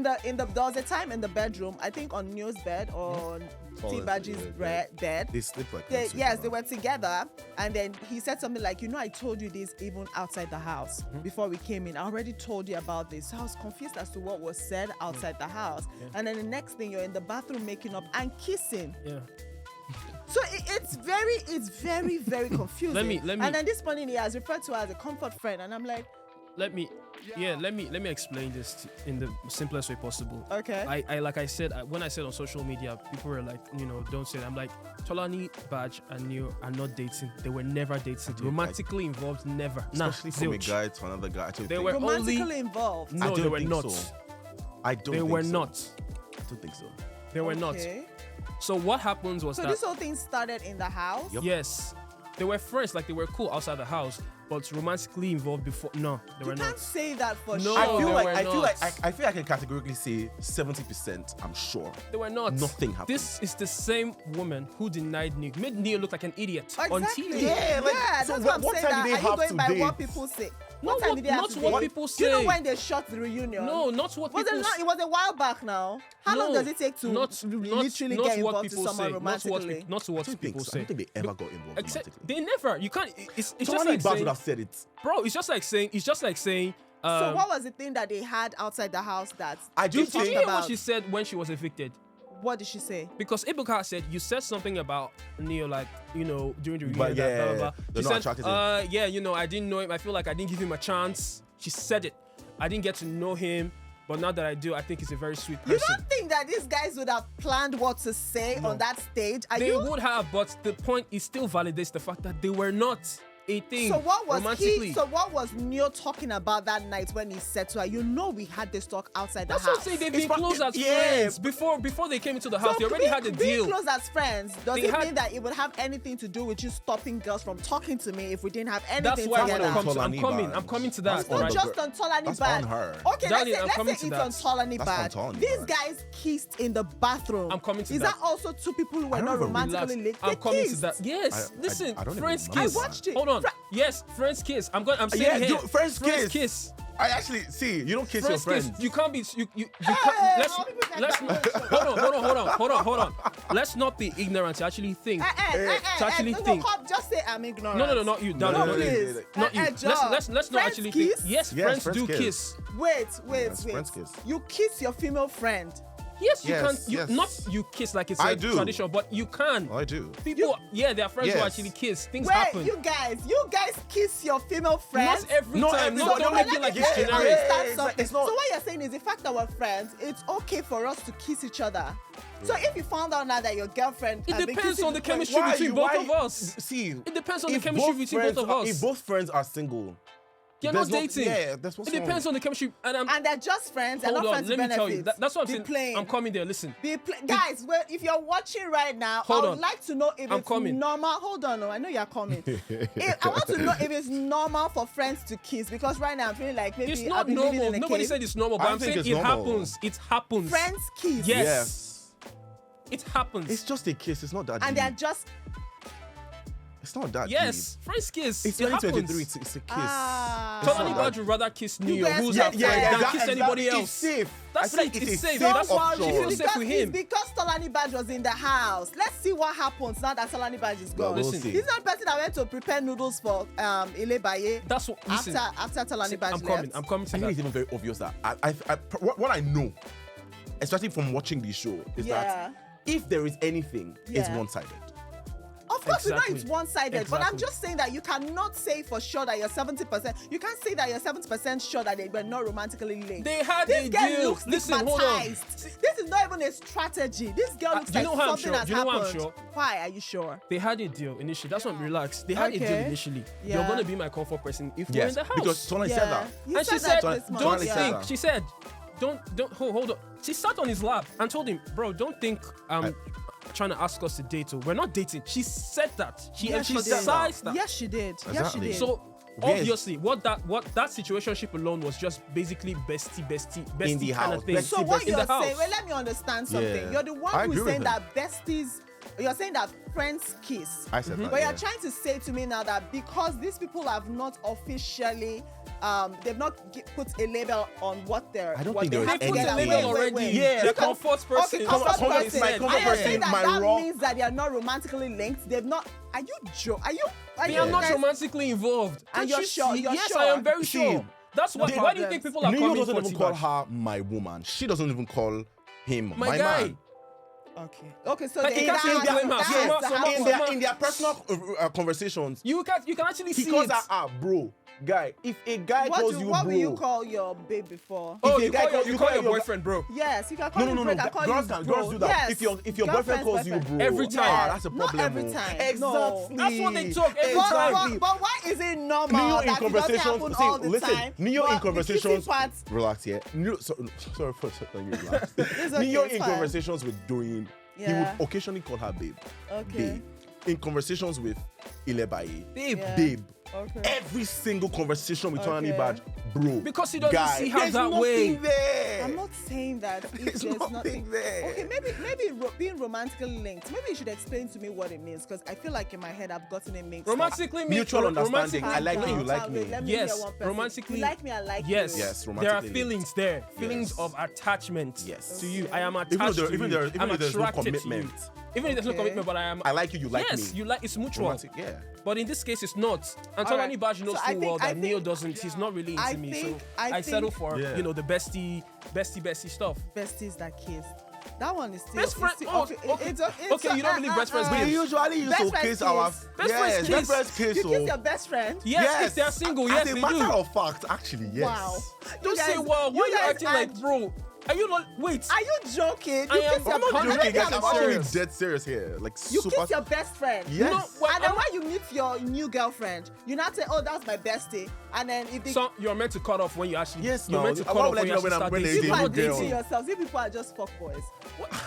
was a time in the bedroom, I think on Neo's bed or on T Badge's bed. They sleep like Yes, they were together, and then he said something like, I told you this even outside the house before we came in. I already told you about this. So I was confused as to what was said outside the house. And then the next thing, you're in the bathroom making up and kissing. Yeah. So it's very, very confusing. Let me- And then this morning he has referred to her as a comfort friend, and I'm like, Let me explain this in the simplest way possible. okay. I like I said, when I said on social media, people were like, don't say that. I'm like, Tolani Badge and Neo are not dating. They were never dating. Romantically involved, never. Especially from a zilch. guy to another guy. I don't They think. were Romantically only involved. no, I they don't were think not. so. I don't. They think were so. not. I don't think so. They were not. Okay. So what happens was So that this whole thing started in the house. Yep. yes, they were friends, like they were cool outside the house. but romantically involved before. No, they were You can't not. say that for No, sure. I feel they like were I not. feel I can categorically say 70%. I'm sure. They were not. Nothing happened. This is the same woman who denied Neo, made Neo look like an idiot on Exactly. TV. Yeah, like, yeah, so that's what what I'm saying. time did they Are you have going to by date? what people say? No, What time did they have not to what date? people Do you know say. when they shot the reunion? No, not what Was people it, it was a while back now. How long No, does it take to literally not get what involved to people someone say. romantically? Not what I don't people think so. I say. don't think they ever got involved Except romantically. they never. You can't. It's just Someone like Bad saying, would have said it. bro. It's just like saying. So what was the thing that they had outside the house that I do they Did talked you think- hear what about? she said when she was evicted? What did she say? Because Ibuka said you said something about Neo, like, you know, during the But reunion. yeah, blah, blah, blah. they're She not said, attracted to him. yeah, you know, I didn't know him. I feel like I didn't give him a chance. She said it. I didn't get to know him, but now that I do, I think he's a very sweet You person. don't think that these guys would have planned what to say on that stage? Are They you? would have, but the point is still validates the fact that they were not a thing. So what was romantically. he? So what was Neo talking about that night when he said to her? You know, we had this talk outside the That's what I'm house. saying. They've It's been fa- close as yeah. friends before they came into the house. They already had a being deal. close as friends does They it had- mean that it would have anything to do with you stopping girls from talking to me if we didn't have anything That's why I together? want to come to. Tolani I'm Badge. coming to that. That's Not on the just girl. on Tolani That's Badge. on her. Okay, Darling, I'm let's coming say to it's that. on Tolani That's Badge. on Tolani These Badge. guys kissed in the bathroom. I'm coming to Is that. that also two people who were I don't not even romantically Relax. linked? I'm They coming to kissed. that. Yes, I listen, don't even friends remember kiss. I watched it. Hold on. Yes, friends kiss. I'm saying Yeah, here. dude, friends kiss. kiss. I actually see. You don't kiss your Friends friends. kiss. You can't be. You Hey, can't. Let's. how people Let's. like that? Hold on. Let's not be ignorant to actually think. To actually think. Just say I'm ignorant. No, not you, darling. No, not you. please. Not you. Let's not Friends actually kiss? think. Yes, Yes, friends friends do kiss. kiss. Wait. friends kiss. You kiss your female friend. Yes, you Yes, can. You yes. not you kiss like it's I a do. tradition, but you can. I do. People, yeah, there are friends who Yes. actually kiss. Things Wait, happen. you guys kiss your female friends. Not every Not time. every No, time. don't No, make let it like me it's get it. generic. Understand it's something. it's not- So what you're saying is the fact that we're friends, it's okay for us to kiss each other. So if you found out now that your girlfriend It has been depends kissing on the your chemistry friend- between both of us. See, It depends on the if chemistry both between friends both of are- us. If both friends are single, You're there's not no- dating. yeah, that's what's It depends on the chemistry. And and they're just friends and hold not on, friends let with me tell you. benefits. That's what I'm Be saying. plain. I'm coming there. Listen. Guys, well, if you're watching right now, Hold I would on. like to know if I'm it's coming. normal. Hold on, no, I know you're coming. I want to know if it's normal for friends to kiss because right now I'm feeling like maybe It's I've not been living normal. in a Nobody cave. said it's normal, but I I'm think saying it's it normal. happens. It happens. Friends kiss. Yes. Yes. It happens. It's just a kiss. It's not that And deep. they're just It's not that yes. Friends kiss. deep. It's It 2023. happens. It's a kiss. Ah. It's not Tolani that- Badge would rather kiss Neo, guys- who's yeah, her friend, than kiss anybody It's else. safe. That's I feel it, like it's a safe. Don't That's worry, She feels safe with him. it's because Tolani Badge was in the house. Let's see what happens now that Tolani Badge is gone. We'll Listen. see. He's not the person that went to prepare noodles for Ile Baye That's what. Listen. after Tolani Badge I'm left. coming. I'm coming to I think that. it's even very obvious that what I know, especially from watching the show, is Yeah. that if there is anything, it's Yeah. one-sided. Of course, we Exactly. know it's one-sided, but I'm Exactly. just saying that you cannot say for sure that you're 70%. You can't say that you're 70% sure that they were not romantically linked. They had This a girl deal. looks Listen, hold on. stigmatized. This is not even a strategy. This girl looks do you like know how I'm something sure? has Do you know why I'm happened. sure? Why are you sure? They had a deal initially. That's what I'm relaxed. They had a deal Okay. initially. Yeah. You're gonna be my comfort person if we're in Yes, the house. because Tolani said that. You And she that said, this month, "Don't Tolani yeah. said think." that. She said, "Don't hold up." She sat on his lap and told him, "Bro, don't think I'm trying to ask us to date. Oh, we're not dating." She said that. She Yes, she did. emphasized that. Yes, she did. Yes, she Exactly. did. So Yes. obviously, what that situationship alone was just basically bestie In the kind house. of thing. Bestie, So what in you're the house. saying, well, let me understand something. Yeah. You're the one I who's agree with saying him. that besties, you're saying that friends kiss. I said that. But yeah. you're trying to say to me now that because these people have not officially, they've not put a label on what they're. I don't what think they there have is They put any a together. label Wait, already. Yeah, the because- comfort person. Okay, comfort comfort person, person. my Are comfort you person, saying that my that raw- means that they are not romantically linked? They've not. Are you Are you? They are not guys- romantically involved. And Can't you're you sure? see? You're Yes, sure? I am very See, sure. That's why. no Why do you problem. think people are Neo coming doesn't for even call T-Bag? her my woman. She doesn't even call him My my guy. man. Okay. Okay. So Like, they you can't have- say blame her. that's Some- the some- house. In their personal conversations, You can actually he see calls it. her bro. Guy, if a guy calls you What bro, will you call your babe before? Oh, If a you guy call call- your you call your boyfriend, bro. Yes, you can call no, him no, bro. no, Can call girls you can bro. girls do that. Yes. If your boyfriend Girlfriend's calls you boyfriend. bro, Every time. that's a Not problem. every time. Exactly. No. That's what they talk every But, time. but why is it normal Neo in that it doesn't conversations, happen see, all the listen, time? Neo but in the kissing conversations, parts- relax, yeah. Sorry for telling you relax. okay, Neo it's in fine. conversations with Doyin, he Yeah. would occasionally call her babe. Okay. Babe. in conversations with Ilebaye, Babe. Yeah. babe, Okay. every single conversation with Tony Okay. Badge, bro. Because he doesn't guy, see her there's that nothing way. There. I'm not saying that if There's there's nothing nothing there. Okay, maybe being romantically linked. Maybe you should explain to me what it means, because I feel like in my head I've gotten it mixed up. Romantically, Mutual understanding. I like you, Calm you like down, me. wait, let me Yes, hear one person. romantically- You like me, I like Yes, you. Yes, there are romantically feelings there, feelings Yes. of attachment Yes. to you. I am Even attached though to you. even I'm if there's no attracted to you. commitment, Even if there's no Okay. commitment, but I am. I like you, you like yes, me. you like it's mutual. Romantic, yeah. But in this case, it's not. And All Tolani right. Badge knows So I full think- well I that Neo think- doesn't. He's not really into I me, think- so I I settle think- for Yeah. the bestie stuff. Besties that kissed. That one is still Best friend- it's still- oh, okay, okay. it's Okay, you don't believe best friends We kiss? usually used Best to friends kiss our kiss. Best yes, friends best kiss. friends kiss. You so- kiss your best friend? Yes, if they are single, yes, As a they matter do. of fact, actually, yes. Wow. Don't You say guys- wow. you Why are you guys acting like, bro? Are you not? Wait. Are you joking? I You am- kiss your I'm not partner- joking, let me guys, have I'm a I'm story. actually dead serious here. Like You super. kiss your best friend. Yes. No, well, And then I'm- when you meet your new girlfriend, you not say, "Oh, that's my bestie," and then if they So you're meant to cut off when you actually. Yes, you're no. meant to cut Why off would I when you know actually when I'm- start when dating. they people date are new girl? dating yourselves, you people are just fuck boys.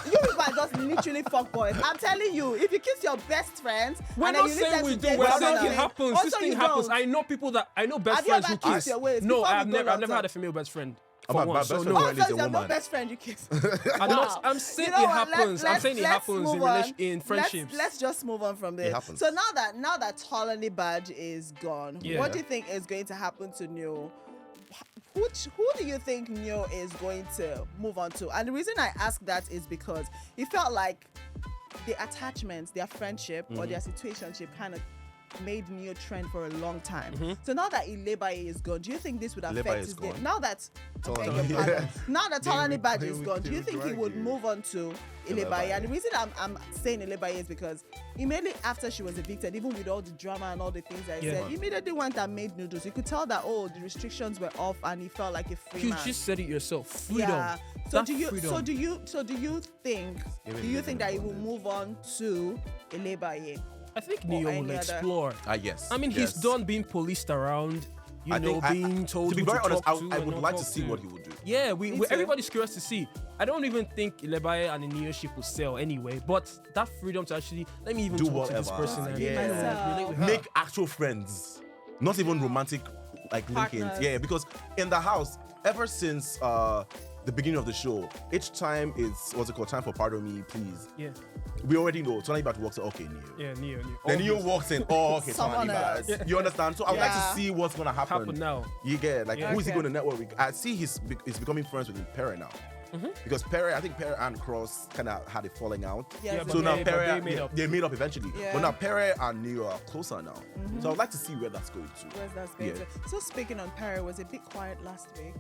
You people are just literally fuck boys. I'm telling you, if you kiss your best friends, We're and then not you leave saying them we to do. date We're another saying it man, happens. also This thing you happens. don't. I know people that I know best Have you friends ever who kissed kiss. your waist No, before we I've go never long had a term? female best friend. My For one, best so friend no. really Oh, is so a it's your no woman. best friend you kiss. I'm not. I'm saying You know it what? happens. I'm saying it let's happens in move on. in friendships. Let's just move on from there. It happens. So now that Tolani Badge is gone, Yeah. what do you think is going to happen to Neo? Who do you think Neo is going to move on to? And the reason I ask that is because it felt like the attachment, their friendship, or their situationship kind of made Neo trend for a long time. So now that Ilebaye is gone, do you think this would affect Ilebaye his is game? gone. Now that Tolani, beg your pardon. yeah. Now that They Tolani would- Badge they is would- gone, they do you would think he drag would you. move on to Ilebaye? And the reason I'm saying Ilebaye is because immediately after she was evicted, even with all the drama and all the things I Yeah. said, he immediately went and made noodles. You could tell that the restrictions were off and he felt like a free You man. just said it yourself. Freedom. Yeah. So That do you freedom. do you think that he will move on to Ilebaye? I think or Neo will any other- explore. Yes. I mean, yes. he's done being policed around. You I know, think being told to be who very honest, talk I and would not like to talk see what he would do. Yeah, Me we too. everybody's curious to see. I don't even think Ilebaye and the Neo ship will sell anyway, but that freedom to actually let me even Do talk to this whatever. person and Yeah. you know, relate with her. Make actual friends, not even romantic like linkings. Partners. Yeah, because in the house, ever since the beginning of the show, each time it's what's it called, time for pardon me, please. Yeah, We already know. Tony Bat walks in, okay, Neo. yeah, Neo. Then Neo Obvious. walks in, oh, okay, Someone Tony else. Bat. You understand? So I would like Yeah. to see what's gonna Happen now. You get like Yeah. who is he Okay. going to network with? I see he's becoming friends with Perry now. Because Perry, I think Perry and Cross kind of had a falling out. Yes, Yeah, they So but now did. they Perry, made up. they made up eventually. Yeah. But now Perry and Neo are closer now. So I would like to see where that's going to. Where's that going Yeah. to? So speaking on Perry, was a bit quiet last week.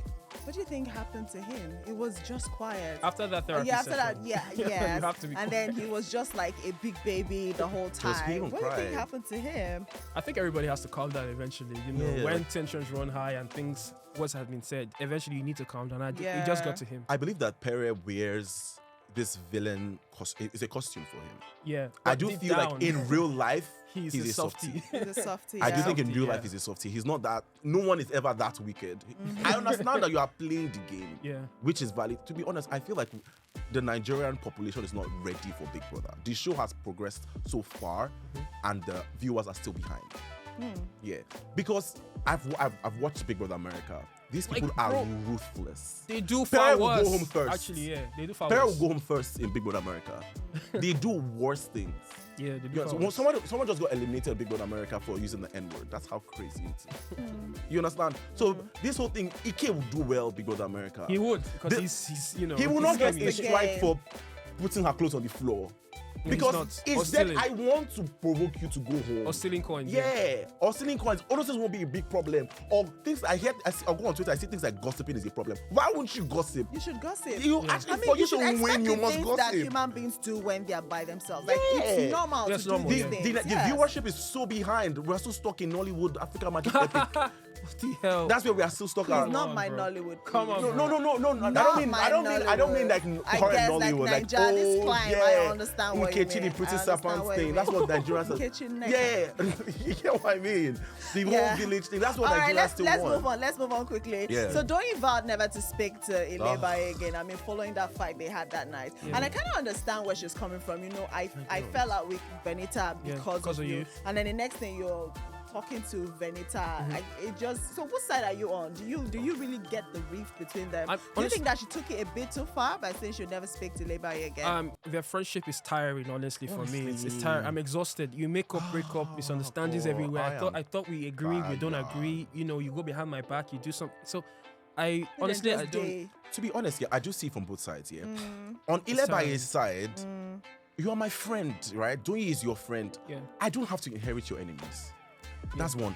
What do you think happened to him? It was just quiet. After that therapy Yeah, after that, session. yeah, You yes. have to be And then he was just like a big baby the whole Just- he time. even What do you think cried. happened to him? I think everybody has to calm down eventually. You know, Yeah, when like- tensions run high and things, what has been said, eventually you need to calm down. It Yeah. just got to him. I believe that Perry wears this villain it's a costume for him. Yeah. I but do deep feel down, like in real life he's he's a a softie. He's a softie. I do yeah. think in Softie, real yeah. life he's a softie. He's not that. No one is ever that wicked. I understand that you are playing the game, Yeah. which is valid. To be honest, I feel like the Nigerian population is not ready for Big Brother. The show has progressed so far, and the viewers are still behind. Yeah, because I've watched Big Brother America. These Like, people are bro, ruthless. They do Perry far will worse. go home first. Actually, yeah. They do far Perry will worse. go home first in Big Brother America. They do worse things. Yeah, they do Yeah, far so worse. someone just got eliminated in Big Brother America for using the N-word. That's how crazy it is. You understand? So this whole thing, Ike will do well, Big Brother America. He would, because The- he's you know. He will he's not get gamey. a the strike game. for putting her clothes on the floor. No, Because he's not. Or it's that stealing. I want to provoke you to go home. Or stealing coins. Yeah, or stealing coins. All those things won't be a big problem. Or things I'll go on Twitter, I see things like gossiping is a problem. Why won't you gossip? You should gossip. You actually, I mean, for you should to expect win, you the must things that gossip. human beings do when they are by themselves. Like Yeah. it's normal Yes, to normal, do The, these yeah. things. the yes. viewership is so behind. We're so stuck in Nollywood, Africa Magic Epic. What the hell? That's where we are still stuck He's at. not on, my bro. Nollywood. Come on, please. No. Not I don't mean like Nollywood. current I guess Nollywood. like Naija, this climb, I understand what you Nkechi, the mean. pretty I understand serpent what you thing. mean. That's what Nigerians are. Nkechi neck. Yeah, you get what I mean. The whole village thing. That's what All right, Nigerians let's still want. move on. Let's move on quickly. Yeah. So Doyin vowed never to speak to Ilebaye again. I mean, following that fight they had that night, and I kind of understand where she's coming from. You know, I fell out with Benita because of you, and then the next thing you're talking to Venita, like it just. So what side are you on? Do you really get the rift between them? Do you think that she took it a bit too far by saying she'll never speak to Ilebaye again? Their friendship is tiring, honestly, for me. It's tiring. I'm exhausted. You make up, break up, misunderstandings everywhere. I thought we agree, we don't agree. You know, you go behind my back, you do something. So I honestly I don't. To be honest, yeah, I do see from both sides. Yeah, on Ilebaye's side, you are my friend, right? Doyin is your friend. Yeah. I don't have to inherit your enemies. That's one.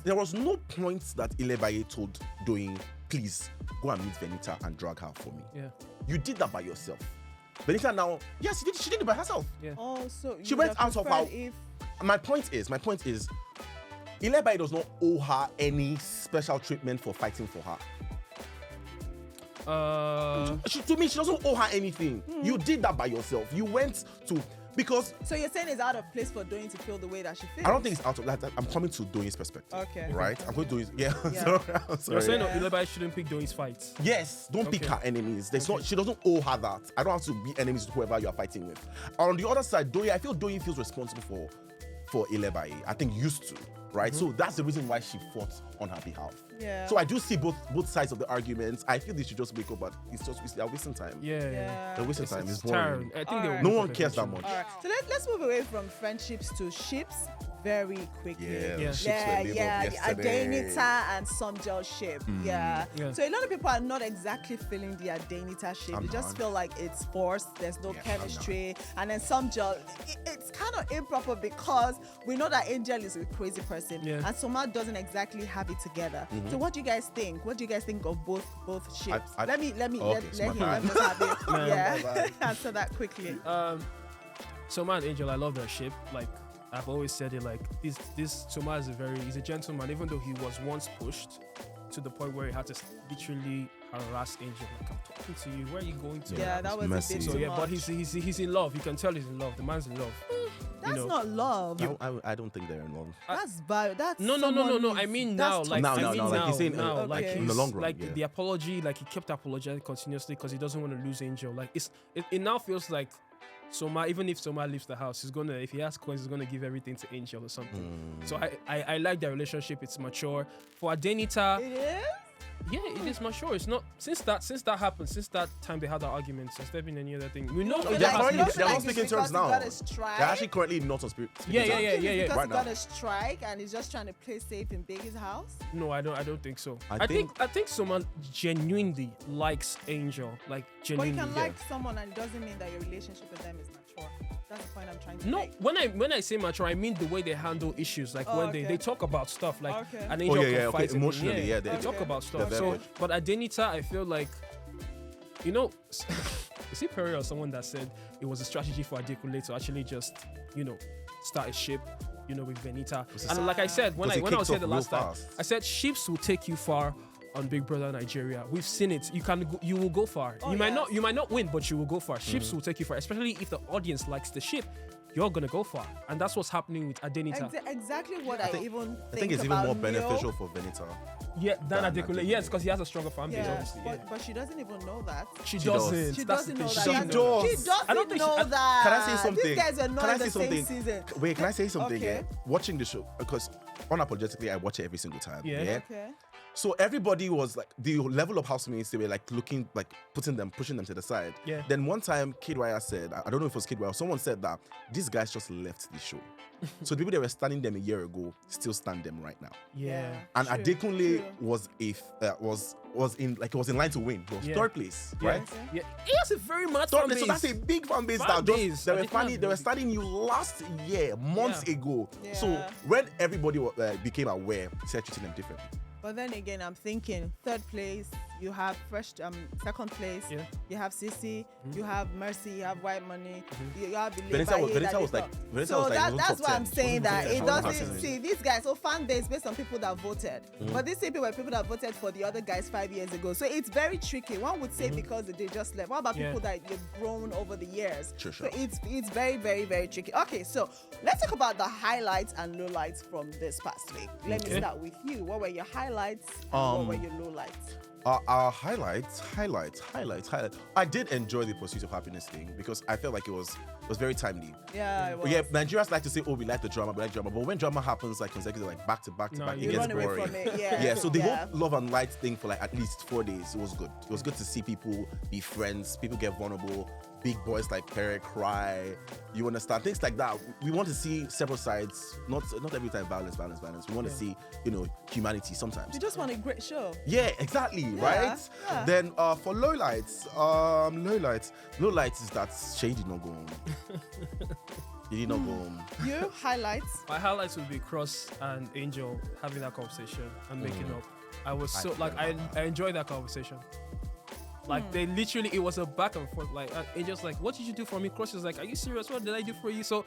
There was no point that Ilebaye told Doyin, please go and meet Venita and drag her for me. Yeah. You did that by yourself. Venita now, yes, she did it by herself. Yeah. Oh, so She went out of her. if My point is, Ilebaye does not owe her any special treatment for fighting for her. To me, she doesn't owe her anything. You did that by yourself. You went to because. So you're saying it's out of place for Doyin to feel the way that she feels? I don't think it's out of that. I'm coming to Doyin's perspective. Okay. Right? I'm going to Doyin's. Yeah. You're sorry. saying Ilebaye shouldn't pick Doyin's fights. Yes, don't pick her enemies. There's not. She doesn't owe her that. I don't have to be enemies with whoever you are fighting with. On the other side, I feel Doyin feels responsible for Ilebaye. I think used to. Right, so that's the reason why she fought on her behalf. Yeah. So I do see both sides of the arguments. I feel they should just wake up, but they're wasting time. Yeah. They're wasting time. It's boring. tiring. I think Alright. No one cares that much. All right. So let's move away from friendships to ships very quickly. Yeah. Adenita and Somjel ship. Yeah. Yeah. So a lot of people are not exactly feeling the Adenita ship. They just feel like it's forced. There's no chemistry. And then Somjel, it's kind of improper because we know that Angel is a crazy person, and Soma doesn't exactly have it together. So what do you guys think? What do you guys think of both ships? Let him have it. Yeah. Answer that quickly. Soma and Angel, I love their ship. Like I've always said it, like this Soma is he's a gentleman, even though he was once pushed to the point where he had to literally harass Angel. Like, I'm talking to you, where are you going to? Yeah, that was messy. a bit So too yeah, much. but he's in love. You can tell he's in love. The man's in love. That's not love. I don't think they're in love. That's bad. That's No. I mean now, that's like now, I mean now, like you're saying, now, like okay. in the long run, like yeah. the apology, like he kept apologizing continuously because he doesn't want to lose Angel. Like it now feels like Soma, even if Soma leaves the house, if he has coins, he's gonna give everything to Angel or something. So I like their relationship. It's mature. For Adenita, It is? yeah, it is mature. It's not since that happened, since that time they had that argument. Has there been any other thing? We know feel there like- has you been- don't feel They're like not speaking it's terms because he now. got a strike? They're actually currently not on speaking Yeah. terms. Because Right he got now. a strike and he's just trying to play safe in Biggie's house? No, I don't think so. I I think someone genuinely likes Angel, like But you genuinely. can like someone and it doesn't mean that your relationship with them is mature. That's the point I'm trying to No, make. when I say mature, I mean the way they handle issues, like when okay. they talk about stuff, like Okay. an Angel yeah, confide in me. emotionally, yeah, they they- talk about stuff. they're So, very- but Adenita, I feel like, you know, is it Perry or someone that said it was a strategy for Adekunle to actually just, start a ship, with Venita. And like I said, when I was here the last time, I said ships will take you far on Big Brother Nigeria. We've seen it. You will go far. You might not win, but you will go far. Ships will take you far, especially if the audience likes the ship. You're gonna go far, and that's what's happening with Adenita. Exactly what I think it's even more beneficial for Venita. Yeah, than Than Adekunle. Adekunle. Yes, because he has a stronger fan base, Yeah, obviously. but she doesn't even know that. She She doesn't. does. She That's doesn't the know thing. that. She That's- does. She doesn't I don't think know she- that. Can I say something? These guys are not Can I in say the something? same season. Wait, can I say something? Okay. Yeah? Watching the show, because unapologetically, I watch it every single time. Yeah. Okay. So everybody was like, the level of housemates, they were like looking, like pushing them to the side. Yeah. Then one time, Kid Wire said, I don't know if it was Kid Wire, someone said that these guys just left the show. So the people that were standing them a year ago still stand them right now. Yeah. And True, Adekunle true. was in line to win. He was Yeah. third place, Yeah. right? Yeah. He has a very mad Third fan place, base. so that's a big fan base. Fan That base. just, they were Adekunle they were base. studying you last year, months Yeah. ago. Yeah. So when everybody became aware, they started treating them differently. But then again, I'm thinking third place, you have first second place, Yeah. you have Sisi, you have Mercy, you have Whitemoney, you have Vanessa was like, so that's top why I'm 10. saying that it She wasn't doesn't top 10. see these guys. So fan base based on people that voted, but these people were people that voted for the other guys 5 years ago. So it's very tricky. One would say because they just left. What about people that you've grown over the years? Sure. So it's very, very, very tricky. Okay, so let's talk about the highlights and lowlights from this past week. Let me start with you. What were your highlights and what were your lowlights? Our highlights. I did enjoy the Pursuit of Happiness thing because I felt like it was very timely. Yeah, it was. Yeah, Nigerians like to say, "Oh, we like the drama, but when drama happens like consecutive, like back to back, No, it you gets run away boring." from it. Yeah. Yeah, so the whole love and light thing for like at least 4 days, it was good. It was good to see people be friends, people get vulnerable, big boys like Perry cry. You understand things like that. We want to see several sides, not every time violence. We want to see humanity sometimes. You just want a great show. Yeah, exactly, right? Yeah. Then for lowlights is that Seyi did not go home. He did not go home. You highlights. My highlights would be Cross and Angel having that conversation and making up. I enjoyed that conversation. Like they literally, it was a back and forth. Like Angel's like, "What did you do for me?" Cross is like, "Are you serious? What did I do for you?" So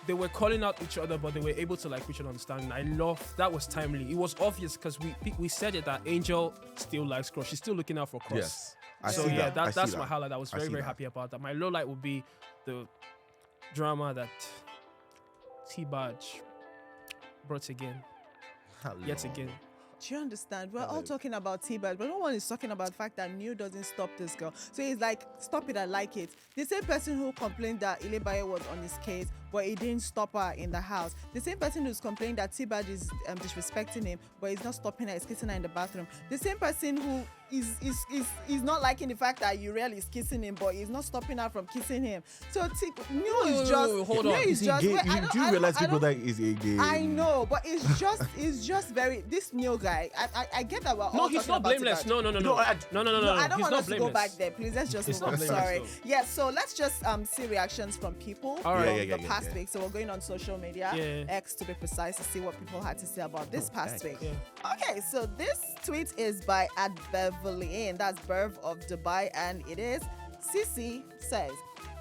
they were calling out each other, but they were able to like reach an understanding. I love that was timely. It was obvious because we said it that Angel still likes Cross. She's still looking out for Cross. Yes. I So see yeah, that. that's my highlight. I was very, see very that. happy about that. My low light would be the drama that T-Badge brought again. Yet again. Do you understand? We're all talking about T-Bag, but no one is talking about the fact that New doesn't stop this girl. So he's like, stop it, I like it. The same person who complained that Ilebaye was on his case, but he didn't stop her in the house. The same person who's complaining that T-Bag is disrespecting him, but he's not stopping her, he's kissing her in the bathroom. The same person who is not liking the fact that Uriel is kissing him, but he's not stopping her from kissing him. So New is just... hold on. New is just... You wait, I do realize people don't- that is a gay. I know, but it's just very... This New guy, I get that we're all No, he's talking not about blameless. T-Bag. No. No, I I don't He's want not us to go blameless. back there. Please, let's just He's move on. not blameless, Sorry. though. Yeah, so let's just see reactions from people All right. from Yeah, the past yeah. week. So we're going on social media, Yeah. X to be precise, to see what people had to say about this past X. week. Yeah. Okay, so this tweet is by @Beverly, that's Bev of Dubai, and it is Sisi says,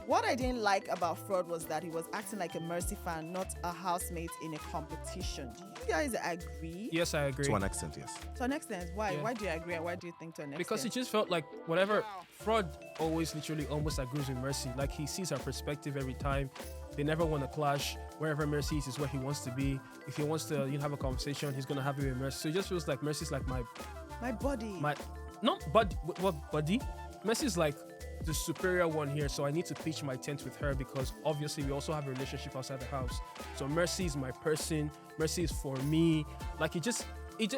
"What I didn't like about Fraud was that he was acting like a Mercy fan, not a housemate in a competition." Do you guys agree? Yes, I agree. To an extent, yes. To an extent, why? Yeah. Why do you agree? And why do you think to an extent? Because it just felt like whatever Fraud always literally almost agrees with Mercy. Like he sees her perspective every time. They never want to clash. Wherever Mercy is where he wants to be. If he wants to have a conversation, he's gonna have it with Mercy. So it just feels like Mercy's like my body. what buddy? Mercy's like the superior one here, so I need to pitch my tent with her because obviously we also have a relationship outside the house. So Mercy is my person. Mercy is for me. Like it just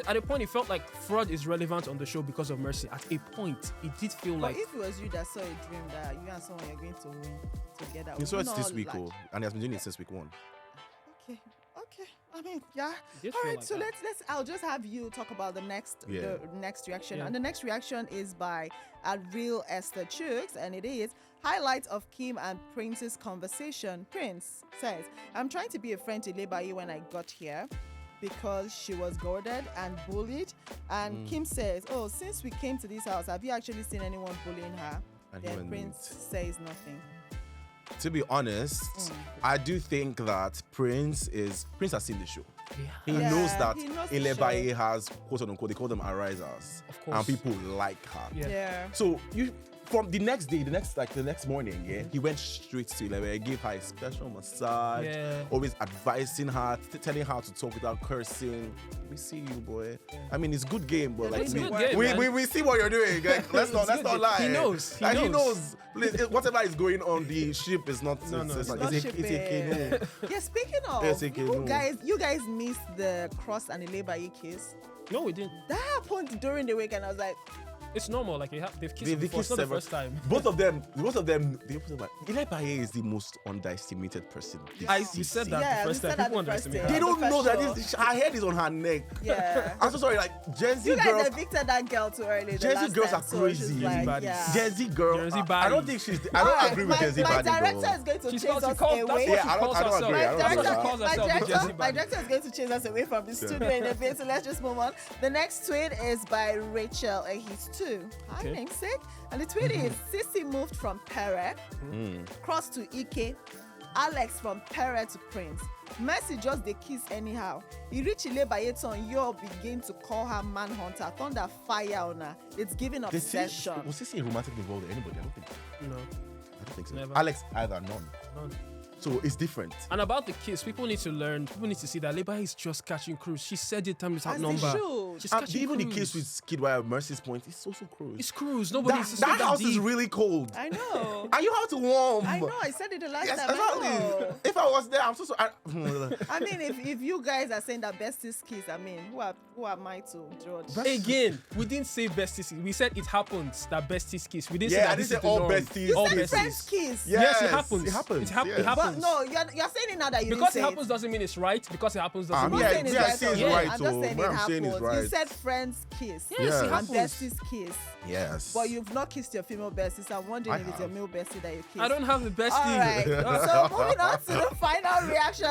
at a point it felt like Fraud is relevant on the show because of Mercy. At a point, it did feel But like if it was you that saw a dream that you and someone are going to win together, You would saw you it not this week, like- and he has been doing it since week 1. Okay. I mean, yeah. did All feel right. like So that. let's. I'll just have you talk about the next reaction, Yeah. and the next reaction is by Real Esther Chooks, and it is highlight of Kim and Prince's conversation. Prince says, "I'm trying to be a friend to Ilebaye when I got here, because she was goaded and bullied." And Kim says, "Oh, since we came to this house, have you actually seen anyone bullying her?" And he Then went Prince mute. says nothing. To be honest, I do think that Prince has seen the show. He Yeah, knows that he knows the Ilebaye has, quote unquote, they call them arisers. Of course. And people like her. Yeah. Yeah. So from the next day, the next morning, he went straight to Ilebaye, gave her a special massage, always advising her, telling her to talk without cursing. We see you, boy. I mean, it's good game, but like it's good game, man. we see what you're doing. Like, let's not good game. lie. He knows. He Like, he knows. knows. Please, whatever is going on, the ship is not. No, it's it's like- not it's a canoe. Yeah, speaking of, Yes, okay, no. you guys missed the Cross and Ilebaye kiss. No, we didn't. That happened during the week, and I was like, It's normal. Like they've kissed They before. It's not the first time. Both of them. Ilebaye is the most underestimated person. We said that Yeah, the we first said time. that People the first underestimate time. They her. don't the know that first this, her head is on her neck. yeah. I'm so sorry. Like Gen Z You guys girls. evicted that girl too early. Gen Z girls are crazy. So she's like, Baddies. yeah. Gen Z girl. Gen Z I don't baddies. think she's. I don't agree with Gen Z my baddie, director though. is going to She's chase called, us that's away. what Yeah, she I don't calls agree. herself. I don't That's agree. what she calls herself. the Gen Z My baddie. director is going to chase us away from the studio in a bit, so let's just move on. The next tweet is by Rachel Ahis2, too. Hi, Okay. namesake. And the tweet is Sissy moved from Pere, cross to Ike, Alex from Pere to Prince. Mercy just they kiss anyhow. He reach Ilebayeton, you begin to call her manhunter. Thunder fire on her. It's giving obsession. Was Sissy romantically involved with anybody? I don't think so. No. I don't think so. Never. Alex, either none. None. So it's different. And about the kiss, people need to learn. People need to see that Leba is just catching cruise. She said it time without As number. they should. She's And catching even the cruise. kiss with Kidwire Mercy's point, it's also cruise. It's cruise. Nobody That, that house is really cold. I know. And you have to warm. I know. I said it the last Yes, time. I know. exactly. If I was there, I'm so sorry. I mean, if you guys are saying that besties kiss, I mean, who am I to judge? Again, we didn't say besties. We said it happens that besties kiss. We didn't say Yeah, that I this didn't is say the all norm. besties. You all said besties. friends kiss. Yes, it happens. It happens. It yes. happens. But no, you're saying it now that you Because didn't it say happens doesn't mean it's right. Because it happens doesn't I'm mean yeah, saying it's yeah, right. saying it's or right, wrong. I'm so just saying what it I'm saying is happens. right. You said friends kiss. Yes, Yeah. it And happens. besties kiss. Yes. But you've not kissed your female besties. I'm wondering I if it's your have. male bestie that you kiss. I don't have the bestie. All right. So moving on to the final reaction.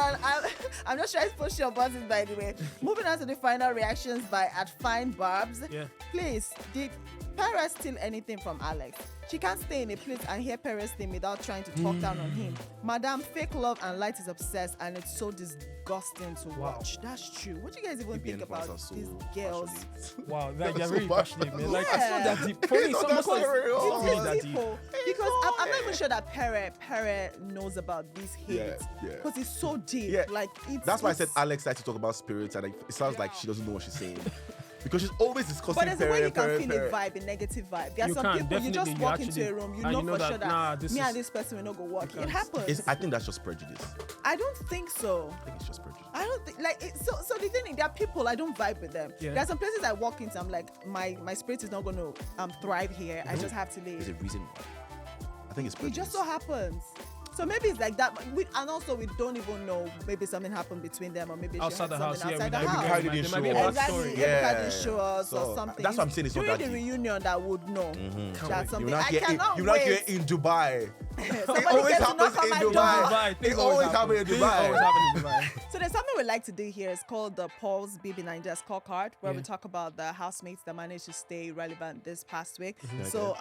I'm not sure it's push your buttons, by the way. Moving on to the final reactions by @FineBarbs. Yeah. Please, did Perez steal anything from Alex? She can't stay in a place and hear Perez name without trying to talk down on him. Madam, fake love and light is obsessed, and it's so disgusting to watch. That's true. What do you guys even BBN think fans about are so these girls? passionate. Wow, like, you're So very passionate, man. Like, it's not Yeah. that deep. For me, It's not someone that says serious. it's It's really just that deep. people. Because I'm not even sure that Pere knows about this hate. Yeah, yeah. Because it's so deep. Yeah. Like it's That's why I said it's- Alex likes to talk about spirits, and it sounds like she doesn't know what she's saying. Because she's always discussing But there's a way you can Pere, feel Pere. a vibe, a negative vibe. There are You some can, people you just definitely, you walk into actually- a room, you and know you know for that, sure that nah, this me is- and this person will not go work. It can't- happens. I think that's just prejudice. I don't think so. I think it's just prejudice. I don't think like it, so the thing is, there are people I don't vibe with them. Yeah. There are some places I walk into, I'm like, my spirit is not going to thrive here. I just have to There's leave. a reason why. I think it's It prejudice. just so happens. So maybe it's like that. And also we don't even know. Maybe something happened between them, or maybe she Outside had the house, something yeah, outside the we house. never How know. did There they might be a show bad up? Exactly. story. Ebuka didn't show us So, or something. that's what I'm saying, it's not during that the deep. reunion that would know. wait. That's You're something not I here, cannot you're not here wait. in Dubai. Somebody It always came to happens knock on in my Dubai. door. Dubai. Things It always happens in Things Dubai. always happen in Dubai. So there's something we like to do here. It's called the Paul's BBNaija Scorecard, where we Yeah. talk about the housemates that managed to stay relevant this past week. Mm-hmm. So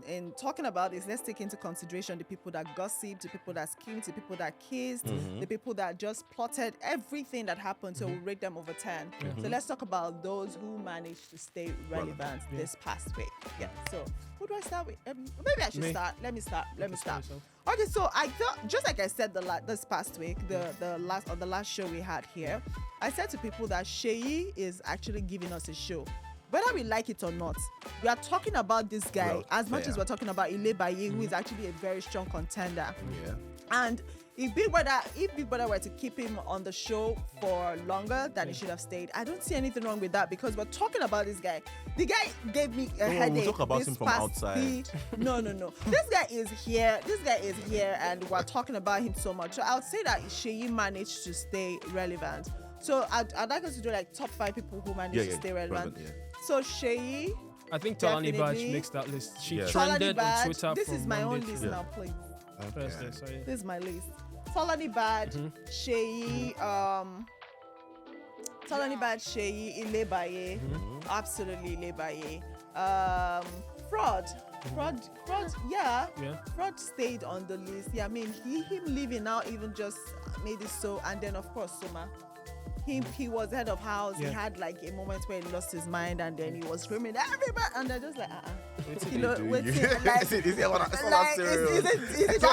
in talking about this, let's take into consideration the people that gossiped, the people that schemed, the people that kissed, Mm-hmm. the people that just plotted everything that happened. So we'll rate them over 10. So let's talk about those who managed to stay relevant this past week. Yeah. So who do I start with? Maybe I should Me. start. Let me start. start yourself. Okay, so I thought, just like I said this past week, the last show we had here, I said to people that Seyi is actually giving us a show. Whether we like it or not, we are talking about this guy Well, as much fair. as we're talking about Ilebaye, who is actually a very strong contender. Yeah. And if Big Brother were to keep him on the show for longer than he should have stayed, I don't see anything wrong with that, because we're talking about this guy. The guy gave me a No, we'll headache. talk about this him from past outside. No. This guy is here, and we're talking about him so much. So I would say that Seyi managed to stay relevant. So I'd like us to do like top 5 people who managed to stay relevant. Yeah. So Seyi, I think Talani Badge Definitely. makes that list. She Yeah. trended Tolani on Badge. Twitter. This from is my own Monday to list Yeah. now, please. Thursday. Okay. So yeah. This is my list. Tolani Badge, Seyi, Tolani Badge, Seyi, Ilebaye, absolutely Ilebaye. Fraud, yeah. Yeah. Fraud stayed on the list. Yeah, I mean, him leaving now even just made it so. And then, of course, Suma. He was head of house. Yeah. He had like a moment where he lost his mind, and then he was screaming, everybody, and they're just like, you know, wait, Is like, it it's not like, that serious. is it serious.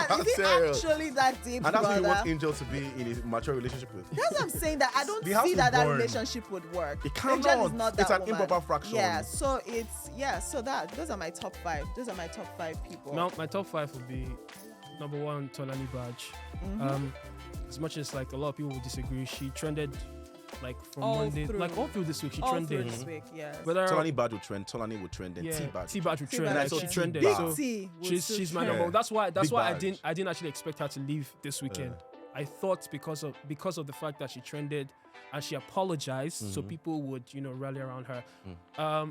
actually that deep, And that's what you brother? want Angel to be in a mature relationship with. That's what I'm saying, that I don't The house see is that born. relationship would work. It Angel cannot. is not It's that an woman. improper fraction. Yeah, so those are my top 5. Those are my top 5 people. Now, my top 5 would be number 1, Tolani Badge. As much as like a lot of people would disagree, she trended like from All Monday, through. like all through this week. She All trended. through this week, yes. Whether Tolani Badge will trend, Tolani will trend, and yeah, T Badge. T-Badge would T trend. Badge So will she trend. trended. Big So T would she's still my trend. number one. That's why Big I badge. didn't actually expect her to leave this weekend. I thought because of the fact that she trended and she apologized, so people would rally around her.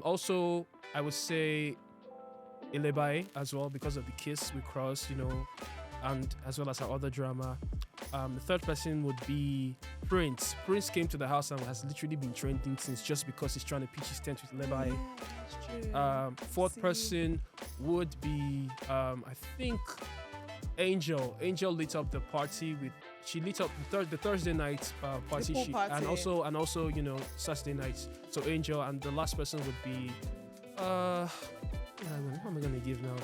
Also, I would say Ilebaye as well, because of the kiss with Cross, and as well as her other drama. The third person would be Prince. Prince came to the house and has literally been trending since, just because he's trying to pitch his tent with Lebaye. Fourth person would be, I think, Angel. Angel lit up the party with. She lit up the Thursday night party. pool party. And also Saturday nights. So Angel, and the last person would be. What am I gonna give now?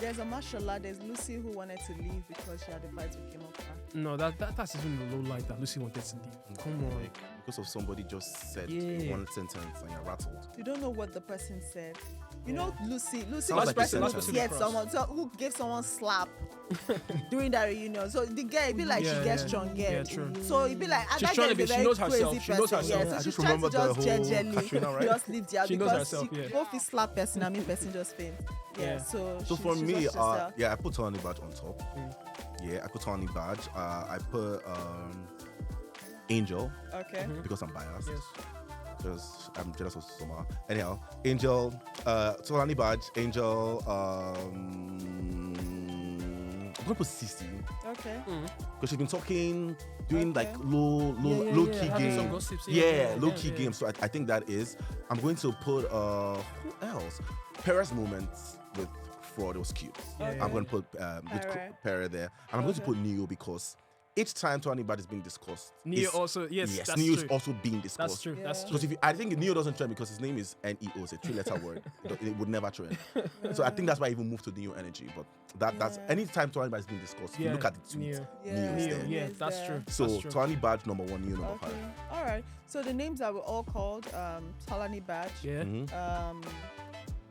There's a mashallah. There's Lucy who wanted to leave because she had a fight with Kim Okpa. No, that's even the low light that Lucy wanted to leave. Come on. Like, because of somebody just said Yeah. one sentence and you're rattled. You don't know what the person said. You Yeah. know Lucy Sounds was like person a who sentence. hit someone, so who gave someone slap during that reunion. So the girl, it be like she Yeah, gets yeah. strong, Yeah, true. So it be like, She's that trying girl to is be- a she very knows herself. crazy She knows person. herself. Yeah, so I she's just trying to remember the just whole gingerly Katrina, right? just leave there She knows because herself, she yeah. go fit slap person. I mean, person just faint. Yeah. Yeah. So So she- for she me, just herself. yeah, I put Tony Badge on top. Yeah, I put Tony Badge. I put Angel Okay. because I'm biased. Yes. Because I'm jealous of Soma. Anyhow, Angel, Tony Badge, Angel. I'm gonna put Sisi Okay. because she's been talking, doing Okay. like low Yeah, key having some game. gossips, Yeah, low key yeah. game. So I think that is. I'm going to put who else? Perez moments with fraud was cute. Yeah, Okay. I'm going to put Pere. Pere there, and I'm going to Okay. put Neo because each time Tony Bad is being discussed, Neo it's- also, yes, that's Neo is true. also being discussed. That's true. Yeah. That's true. Because I think Neo doesn't trend because his name is Neo, it's a 3-letter word. It would never trend. So I think that's why I even moved to Neo Energy. But that's Yeah. anytime Tony Bad is being discussed, if you Yeah, look at the tweet, Neo. Neo is Neo, there. yeah, Neo's that's there. true. So That's true. Tony Badge number 1, Neo number Okay. 5. All right. So the names that were all called Tolani Badge. Yeah, Mhm.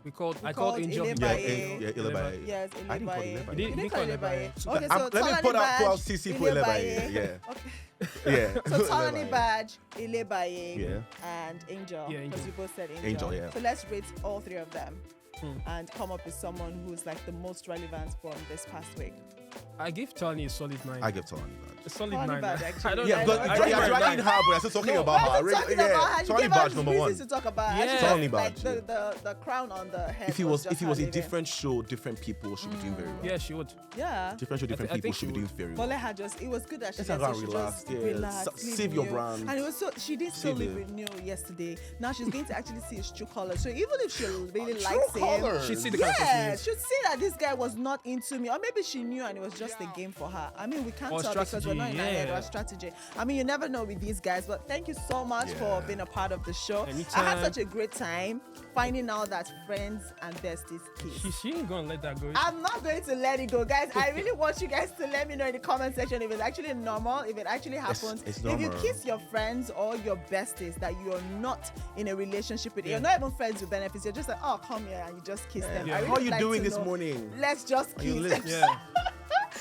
I called called Angel. Ile Yeah, Baye. Ilabaye. Yes, I didn't call Ilebaye. Ilebaye. You didn't call Ilebaye. Ilebaye. Okay, so Let me Tolani put out Badge, CC for Ilebaye. Yeah. Okay. Yeah. So Tolani Badge, Ilebaye, Yeah. and Angel. Yeah, Because Angel. you both said Angel. Angel, yeah. So let's rate all three of them Hmm. and come up with someone who's like the most relevant from this past week. I give Tony a solid 9. I give Tony Badge. A solid Tony 9. Badge, actually. I don't Yeah, I but know. I you're give her a dragging nine. her, but you're still talking about We're her. not talking about her. You Tony gave Badge us number reasons 1. to talk about her. Yeah. She just, Tony like, Badge, the crown on the head. If it was just a her living. different show, different people should be doing very well. Yeah, she would. Yeah. Different show, different I people think should be she doing very But well. let her just, it was good that she Let said her so she relax, just yeah. relax, leave Save your Neo. brand. And it was so, she did still Save live it. with Neo yesterday. Now she's going to actually see his true color. So even if she really True likes him, colours. She'd see the kind of person he yeah, is. she'd see that this guy was not into me. Or maybe she knew and it was just a game for her. I mean, we can't Or tell because we're not in our strategy, head or yeah. strategy. I mean, you never know with these guys, but thank you so much for Yeah. being a part of the show. I Anytime. had such a great time finding out that friends and besties kiss. She ain't gonna let that go. I'm not going to let it go, guys. I really want you guys to let me know in the comment section if it's actually normal, if it actually happens. it's If you normal. kiss your friends or your besties that you're not in a relationship with, Yeah. you're not even friends with benefits, you're just like, oh, come here, and you just kiss them. Yeah. I How are really you like doing to this know. morning? Let's just Are you kiss. lit? Yeah.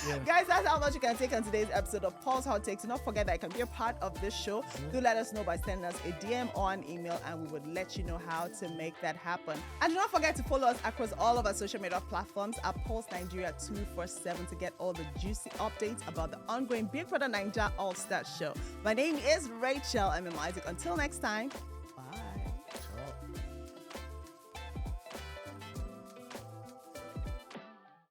Yeah. Guys, that's how much you can take on today's episode of Paul's Hot Takes. Do not forget that you can be a part of this show. Do let us know by sending us a DM or an email, and we would let you know how to make that happen. And do not forget to follow us across all of our social media platforms at Pulse Nigeria 247 to get all the juicy updates about the ongoing BBNaija All Stars show. My name is Rachel. I'm Isaac. Until next time,